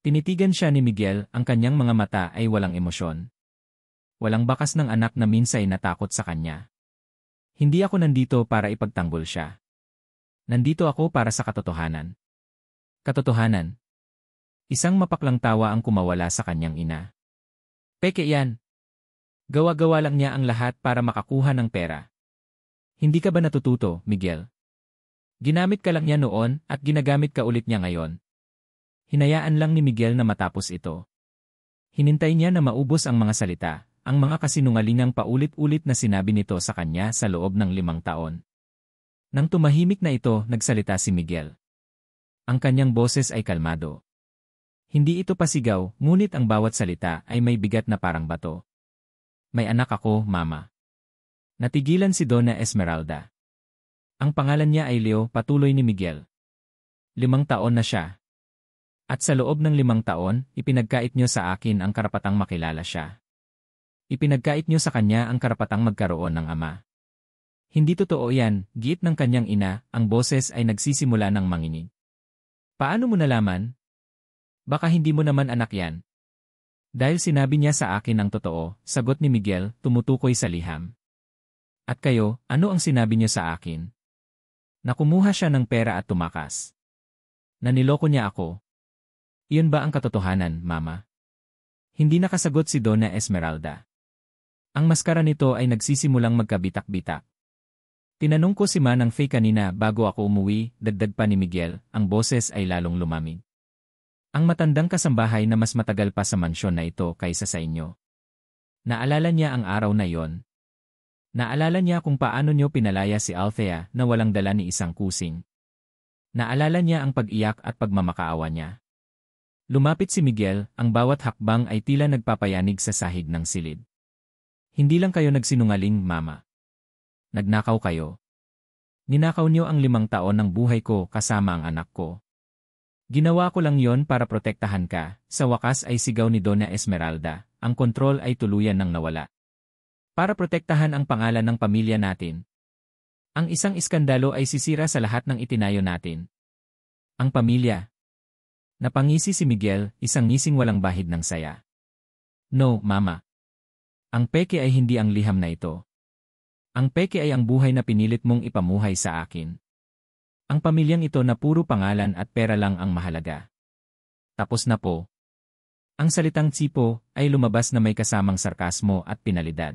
Tinitigan siya ni Miguel, ang kanyang mga mata ay walang emosyon. Walang bakas ng anak na minsay natakot sa kanya. Hindi ako nandito para ipagtanggol siya. Nandito ako para sa katotohanan. Katotohanan. Isang mapaklang tawa ang kumawala sa kanyang ina. Peke yan. Gawa-gawa lang niya ang lahat para makakuha ng pera. Hindi ka ba natututo, Miguel? Ginamit ka lang niya noon at ginagamit ka ulit niya ngayon. Hinayaan lang ni Miguel na matapos ito. Hinintay niya na maubos ang mga salita, ang mga kasinungalingang paulit-ulit na sinabi nito sa kanya sa loob ng 5 taon. Nang tumahimik na ito, nagsalita si Miguel. Ang kanyang boses ay kalmado. Hindi ito pasigaw, ngunit ang bawat salita ay may bigat na parang bato. May anak ako, Mama. Natigilan si Donna Esmeralda. Ang pangalan niya ay Leo, patuloy ni Miguel. 5 taon na siya. At sa loob ng 5 taon, ipinagkait niyo sa akin ang karapatang makilala siya. Ipinagkait niyo sa kanya ang karapatang magkaroon ng ama. Hindi totoo yan, giit ng kanyang ina, ang boses ay nagsisimula ng manginig. Paano mo nalaman? Baka hindi mo naman anak yan. Dahil sinabi niya sa akin ang totoo, sagot ni Miguel, tumutukoy sa liham. At kayo, ano ang sinabi niyo sa akin? Nakumuha siya ng pera at tumakas. Naniloko niya ako. Iyon ba ang katotohanan, Mama? Hindi nakasagot si Donna Esmeralda. Ang maskara nito ay nagsisimulang magkabitak-bitak. Tinanong ko si Manang Faye kanina bago ako umuwi, dagdag pa ni Miguel, ang boses ay lalong lumamig. Ang matandang kasambahay na mas matagal pa sa mansyon na ito kaysa sa inyo. Naalala niya ang araw na iyon. Naalala niya kung paano niyo pinalaya si Althea na walang dala ni isang kusing. Naalala niya ang pag-iyak at pagmamakaawa niya. Lumapit si Miguel, ang bawat hakbang ay tila nagpapayanig sa sahig ng silid. Hindi lang kayo nagsinungaling, Mama. Nagnakaw kayo. Ninakaw niyo ang 5 taon ng buhay ko kasama ang anak ko. Ginawa ko lang yon para protektahan ka, sa wakas ay sigaw ni Donna Esmeralda, ang kontrol ay tuluyan ng nawala. Para protektahan ang pangalan ng pamilya natin. Ang isang iskandalo ay sisira sa lahat ng itinayo natin. Ang pamilya. Napangisi si Miguel, isang ngising walang bahid ng saya. No, Mama. Ang peke ay hindi ang liham na ito. Ang peke ay ang buhay na pinilit mong ipamuhay sa akin. Ang pamilyang ito na puro pangalan at pera lang ang mahalaga. Tapos na po. Ang salitang tsipo ay lumabas na may kasamang sarkasmo at pinalidad.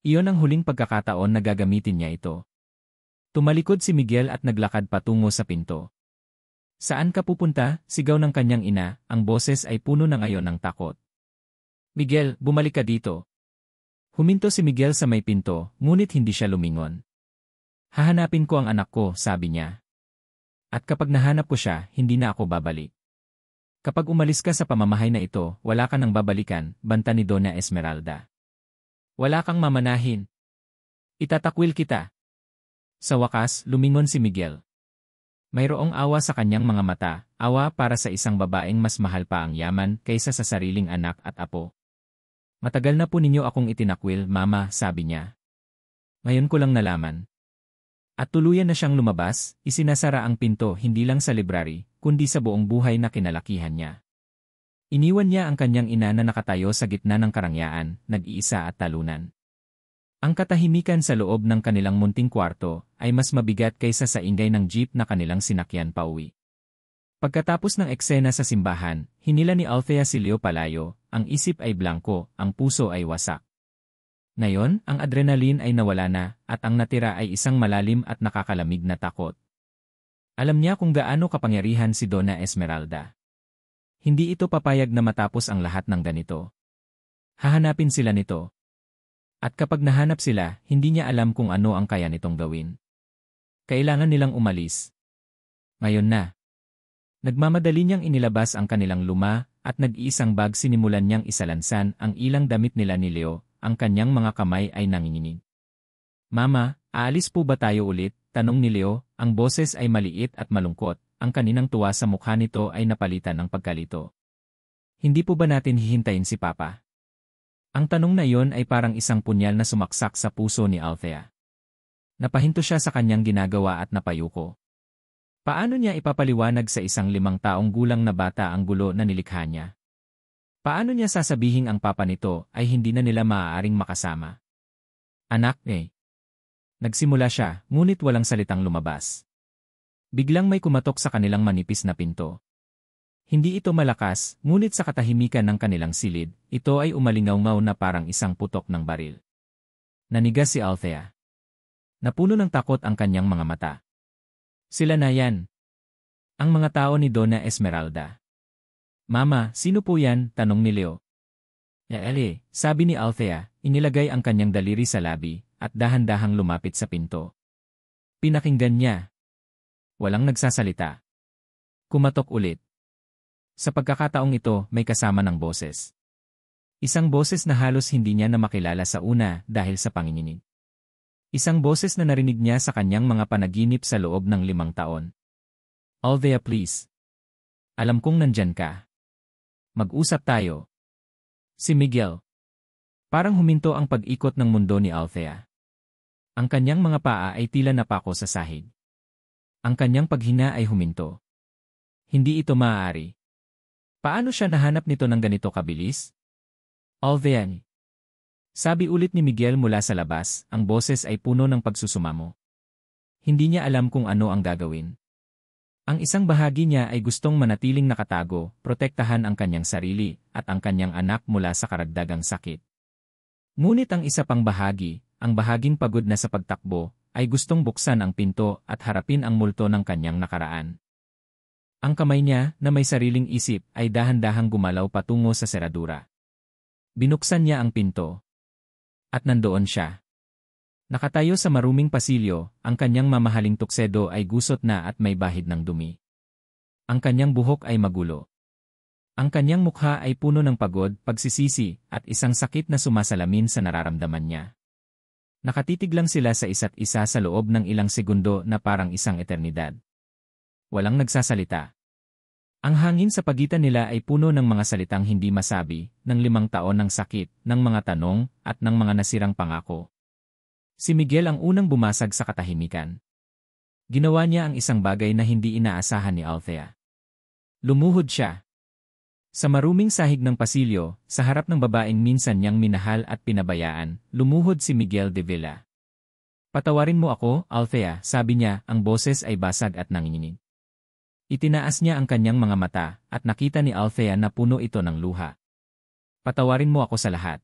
Iyon ang huling pagkakataon na gagamitin niya ito. Tumalikod si Miguel at naglakad patungo sa pinto. Saan ka pupunta? Sigaw ng kanyang ina, ang boses ay puno na ngayon ng takot. Miguel, bumalik ka dito. Huminto si Miguel sa may pinto, ngunit hindi siya lumingon. Hahanapin ko ang anak ko, sabi niya. At kapag nahanap ko siya, hindi na ako babalik. Kapag umalis ka sa pamamahay na ito, wala ka nang babalikan, banta ni Donna Esmeralda. Wala kang mamanahin. Itatakwil kita. Sa wakas, lumingon si Miguel. Mayroong awa sa kanyang mga mata, awa para sa isang babaeng mas mahal pa ang yaman kaysa sa sariling anak at apo. Matagal na po ninyo akong itinakwil, mama, sabi niya. Ngayon ko lang nalaman. At tuluyan na siyang lumabas, isinasara ang pinto hindi lang sa library, kundi sa buong buhay na kinalakihan niya. Iniwan niya ang kanyang ina na nakatayo sa gitna ng karangyaan, nag-iisa at talunan. Ang katahimikan sa loob ng kanilang munting kwarto ay mas mabigat kaysa sa ingay ng jeep na kanilang sinakyan pauwi. Pagkatapos ng eksena sa simbahan, hinila ni Althea si Leo palayo, ang isip ay blanko, ang puso ay wasak. Ngayon, ang adrenaline ay nawala na, at ang natira ay isang malalim at nakakalamig na takot. Alam niya kung gaano kapangyarihan si Donna Esmeralda. Hindi ito papayag na matapos ang lahat ng ganito. Hahanapin sila nito. At kapag nahanap sila, hindi niya alam kung ano ang kaya nitong gawin. Kailangan nilang umalis. Ngayon na. Nagmamadali niyang inilabas ang kanilang luma, at nag-iisang bag sinimulan niyang isalansan ang ilang damit nila ni Leo. Ang kanyang mga kamay ay nanginginig. Mama, aalis po ba tayo ulit? Tanong ni Leo, ang boses ay maliit at malungkot, ang kaninang tuwa sa mukha nito ay napalitan ng pagkalito. Hindi po ba natin hihintayin si Papa? Ang tanong na iyon ay parang isang punyal na sumaksak sa puso ni Althea. Napahinto siya sa kanyang ginagawa at napayuko. Paano niya ipapaliwanag sa isang 5 taong gulang na bata ang gulo na nilikha niya? Paano niya sasabihing ang papa nito ay hindi na nila maaaring makasama? Anak, Nagsimula siya, ngunit walang salitang lumabas. Biglang may kumatok sa kanilang manipis na pinto. Hindi ito malakas, ngunit sa katahimikan ng kanilang silid, ito ay umalingaw-ngaw na parang isang putok ng baril. Nanigas si Althea. Napuno ng takot ang kanyang mga mata. Sila na yan. Ang mga tao ni Donna Esmeralda. Mama, sino po yan? Tanong ni Leo. Sabi ni Althea, inilagay ang kanyang daliri sa labi, at dahan-dahang lumapit sa pinto. Pinakinggan niya. Walang nagsasalita. Kumatok ulit. Sa pagkakataong ito, may kasama ng boses. Isang boses na halos hindi niya na makilala sa una dahil sa panginginig. Isang boses na narinig niya sa kanyang mga panaginip sa loob ng 5 taon. Althea, please. Alam kong nandyan ka. Mag-usap tayo. Si Miguel. Parang huminto ang pag-ikot ng mundo ni Althea. Ang kanyang mga paa ay tila napako sa sahig. Ang kanyang paghina ay huminto. Hindi ito maaari. Paano siya nahanap nito ng ganito kabilis? Althea. Sabi ulit ni Miguel mula sa labas, ang boses ay puno ng pagsusumamo. Hindi niya alam kung ano ang gagawin. Ang isang bahagi niya ay gustong manatiling nakatago, protektahan ang kanyang sarili, at ang kanyang anak mula sa karagdagang sakit. Ngunit ang isa pang bahagi, ang bahaging pagod na sa pagtakbo, ay gustong buksan ang pinto at harapin ang multo ng kanyang nakaraan. Ang kamay niya, na may sariling isip, ay dahan-dahang gumalaw patungo sa seradura. Binuksan niya ang pinto. At nandoon siya. Nakatayo sa maruming pasilyo, ang kanyang mamahaling tuksedo ay gusot na at may bahid ng dumi. Ang kanyang buhok ay magulo. Ang kanyang mukha ay puno ng pagod, pagsisisi, at isang sakit na sumasalamin sa nararamdaman niya. Nakatitig lang sila sa isa't isa sa loob ng ilang segundo na parang isang eternidad. Walang nagsasalita. Ang hangin sa pagitan nila ay puno ng mga salitang hindi masabi, ng 5 taon ng sakit, ng mga tanong, at ng mga nasirang pangako. Si Miguel ang unang bumasag sa katahimikan. Ginawa niya ang isang bagay na hindi inaasahan ni Althea. Lumuhod siya. Sa maruming sahig ng pasilyo, sa harap ng babaeng minsan niyang minahal at pinabayaan, lumuhod si Miguel de Villa. Patawarin mo ako, Althea, sabi niya, ang boses ay basag at nanginginig. Itinaas niya ang kanyang mga mata, at nakita ni Althea na puno ito ng luha. Patawarin mo ako sa lahat.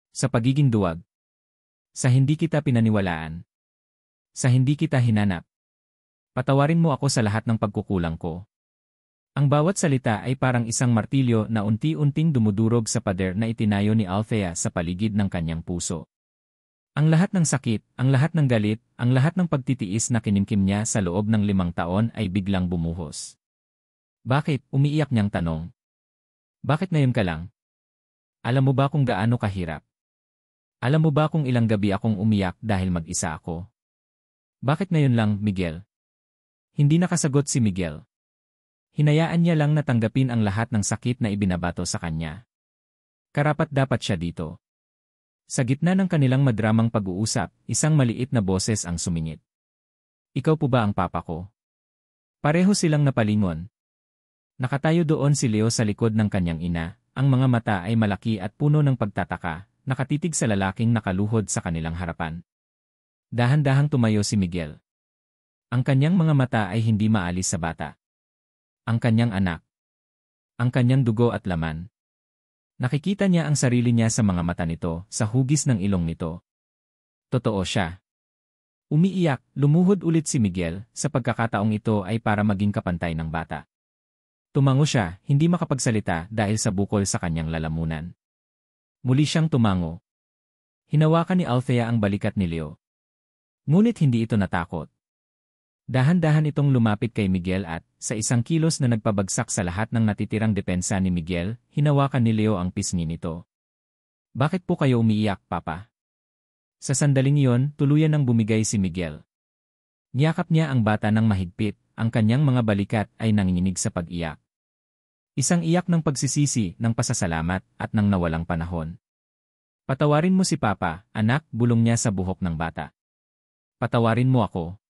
Sa pagiging duwag. Sa hindi kita pinaniwalaan. Sa hindi kita hinanap. Patawarin mo ako sa lahat ng pagkukulang ko. Ang bawat salita ay parang isang martilyo na unti-unting dumudurog sa pader na itinayo ni Althea sa paligid ng kanyang puso. Ang lahat ng sakit, ang lahat ng galit, ang lahat ng pagtitiis na kinimkim niya sa loob ng 5 taon ay biglang bumuhos. Bakit? Umiiyak niyang tanong. Bakit ngayon ka lang? Alam mo ba kung gaano kahirap? Alam mo ba kung ilang gabi akong umiyak dahil mag-isa ako? Bakit ngayon lang, Miguel? Hindi nakasagot si Miguel. Hinayaan niya lang na tanggapin ang lahat ng sakit na ibinabato sa kanya. Karapat-dapat siya dito. Sa gitna ng kanilang madramang pag-uusap, isang maliit na boses ang sumingit. Ikaw po ba ang papa ko? Pareho silang napalingon. Nakatayo doon si Leo sa likod ng kanyang ina, ang mga mata ay malaki at puno ng pagtataka, nakatitig sa lalaking nakaluhod sa kanilang harapan. Dahan-dahang tumayo si Miguel. Ang kanyang mga mata ay hindi maalis sa bata. Ang kanyang anak. Ang kanyang dugo at laman. Nakikita niya ang sarili niya sa mga mata nito, sa hugis ng ilong nito. Totoo siya. Umiiyak, lumuhod ulit si Miguel, sa pagkakataong ito ay para maging kapantay ng bata. Tumango siya, hindi makapagsalita dahil sa bukol sa kanyang lalamunan. Muli siyang tumango. Hinawakan ni Althea ang balikat ni Leo. Ngunit hindi ito natakot. Dahan-dahan itong lumapit kay Miguel at, sa isang kilos na nagpabagsak sa lahat ng natitirang depensa ni Miguel, hinawakan ni Leo ang pisngi nito. Bakit po kayo umiiyak, Papa? Sa sandaling iyon, tuluyan nang bumigay si Miguel. Niyakap niya ang bata ng mahigpit, ang kanyang mga balikat ay nanginginig sa pag-iyak. Isang iyak ng pagsisisi, ng pasasalamat, at ng nawalang panahon. Patawarin mo si Papa, anak, bulong niya sa buhok ng bata. Patawarin mo ako.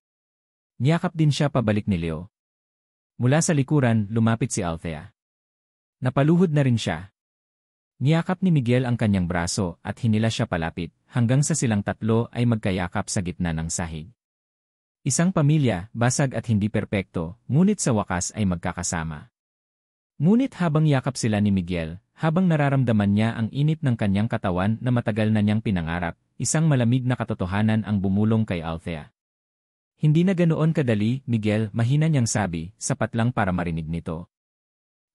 Niyakap din siya pabalik ni Leo. Mula sa likuran, lumapit si Althea. Napaluhod na rin siya. Niyakap ni Miguel ang kanyang braso at hinila siya palapit, hanggang sa silang tatlo ay magkayakap sa gitna ng sahig. Isang pamilya, basag at hindi perpekto, ngunit sa wakas ay magkakasama. Ngunit habang yakap sila ni Miguel, habang nararamdaman niya ang init ng kanyang katawan na matagal na niyang pinangarap, isang malamig na katotohanan ang bumulong kay Althea. Hindi na ganoon kadali, Miguel, mahina niyang sabi, sapat lang para marinig nito.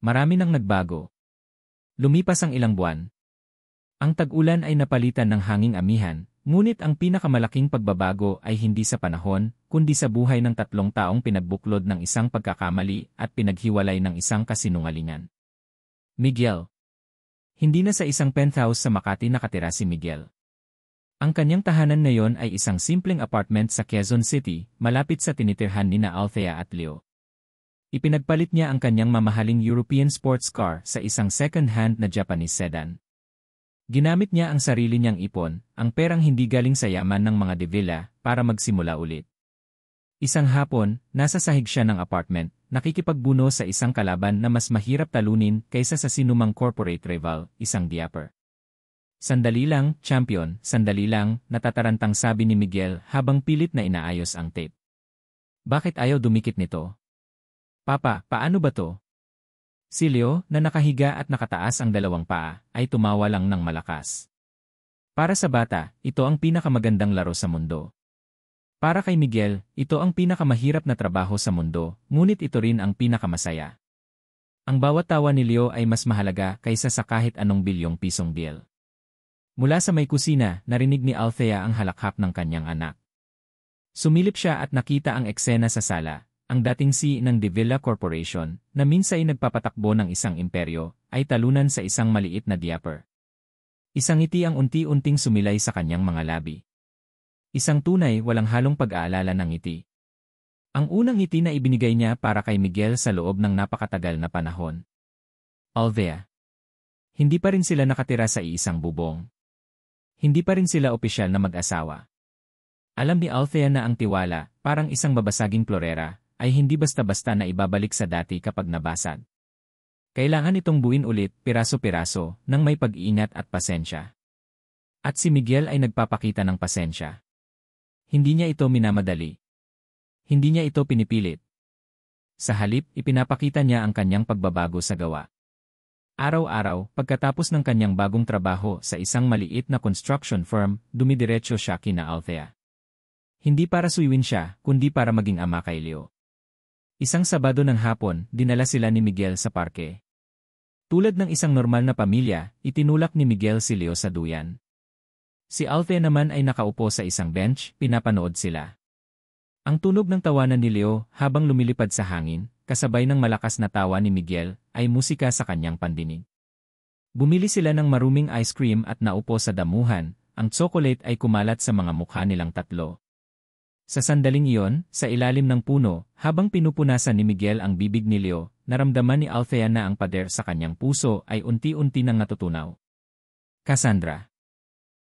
Marami nang nagbago. Lumipas ang ilang buwan. Ang tag-ulan ay napalitan ng hanging amihan, ngunit ang pinakamalaking pagbabago ay hindi sa panahon, kundi sa buhay ng 3 taong pinagbuklod ng isang pagkakamali at pinaghiwalay ng isang kasinungalingan. Miguel. Hindi na sa isang penthouse sa Makati nakatira si Miguel. Ang kanyang tahanan ngayon ay isang simpleng apartment sa Quezon City, malapit sa tinitirhan nina Althea at Leo. Ipinagpalit niya ang kanyang mamahaling European sports car sa isang second-hand na Japanese sedan. Ginamit niya ang sarili niyang ipon, ang perang hindi galing sa yaman ng mga De Villa, para magsimula ulit. Isang hapon, nasa sahig siya ng apartment, nakikipagbuno sa isang kalaban na mas mahirap talunin kaysa sa sinumang corporate rival, isang diaper. Sandali lang, champion, sandali lang, natatarantang sabi ni Miguel habang pilit na inaayos ang tape. Bakit ayaw dumikit nito? Papa, paano ba to? Si Leo, na nakahiga at nakataas ang 2 paa, ay tumawa lang ng malakas. Para sa bata, ito ang pinakamagandang laro sa mundo. Para kay Miguel, ito ang pinakamahirap na trabaho sa mundo, ngunit ito rin ang pinakamasaya. Ang bawat tawa ni Leo ay mas mahalaga kaysa sa kahit anong bilyong pisong deal. Mula sa may kusina, narinig ni Althea ang halakhak ng kanyang anak. Sumilip siya at nakita ang eksena sa sala, ang dating CEO ng De Villa Corporation, na minsay nagpapatakbo ng isang imperyo, ay talunan sa isang maliit na diaper. Isang ngiti ang unti-unting sumilay sa kanyang mga labi. Isang tunay, walang halong pag-aalala ng ngiti. Ang unang ngiti na ibinigay niya para kay Miguel sa loob ng napakatagal na panahon. Althea. Hindi pa rin sila nakatira sa iisang bubong. Hindi pa rin sila opisyal na mag-asawa. Alam ni Althea na ang tiwala, parang isang babasaging klorera, ay hindi basta-basta na ibabalik sa dati kapag nabasag. Kailangan itong buuin ulit, piraso-piraso, nang may pag-iingat at pasensya. At si Miguel ay nagpapakita ng pasensya. Hindi niya ito minamadali. Hindi niya ito pinipilit. Sa halip, ipinapakita niya ang kanyang pagbabago sa gawa. Araw-araw, pagkatapos ng kanyang bagong trabaho sa isang maliit na construction firm, dumidiretso siya kina Althea. Hindi para suyuin siya, kundi para maging ama kay Leo. Isang Sabado ng hapon, dinala sila ni Miguel sa parke. Tulad ng isang normal na pamilya, itinulak ni Miguel si Leo sa duyan. Si Althea naman ay nakaupo sa isang bench, pinapanood sila. Ang tunog ng tawanan ni Leo habang lumilipad sa hangin, kasabay ng malakas na tawa ni Miguel, ay musika sa kanyang pandinig. Bumili sila ng maruming ice cream at naupo sa damuhan, ang chocolate ay kumalat sa mga mukha nilang tatlo. Sa sandaling iyon, sa ilalim ng puno, habang pinupunasan ni Miguel ang bibig ni Leo, naramdaman ni Althea na ang pader sa kanyang puso ay unti-unti nang natutunaw. Cassandra.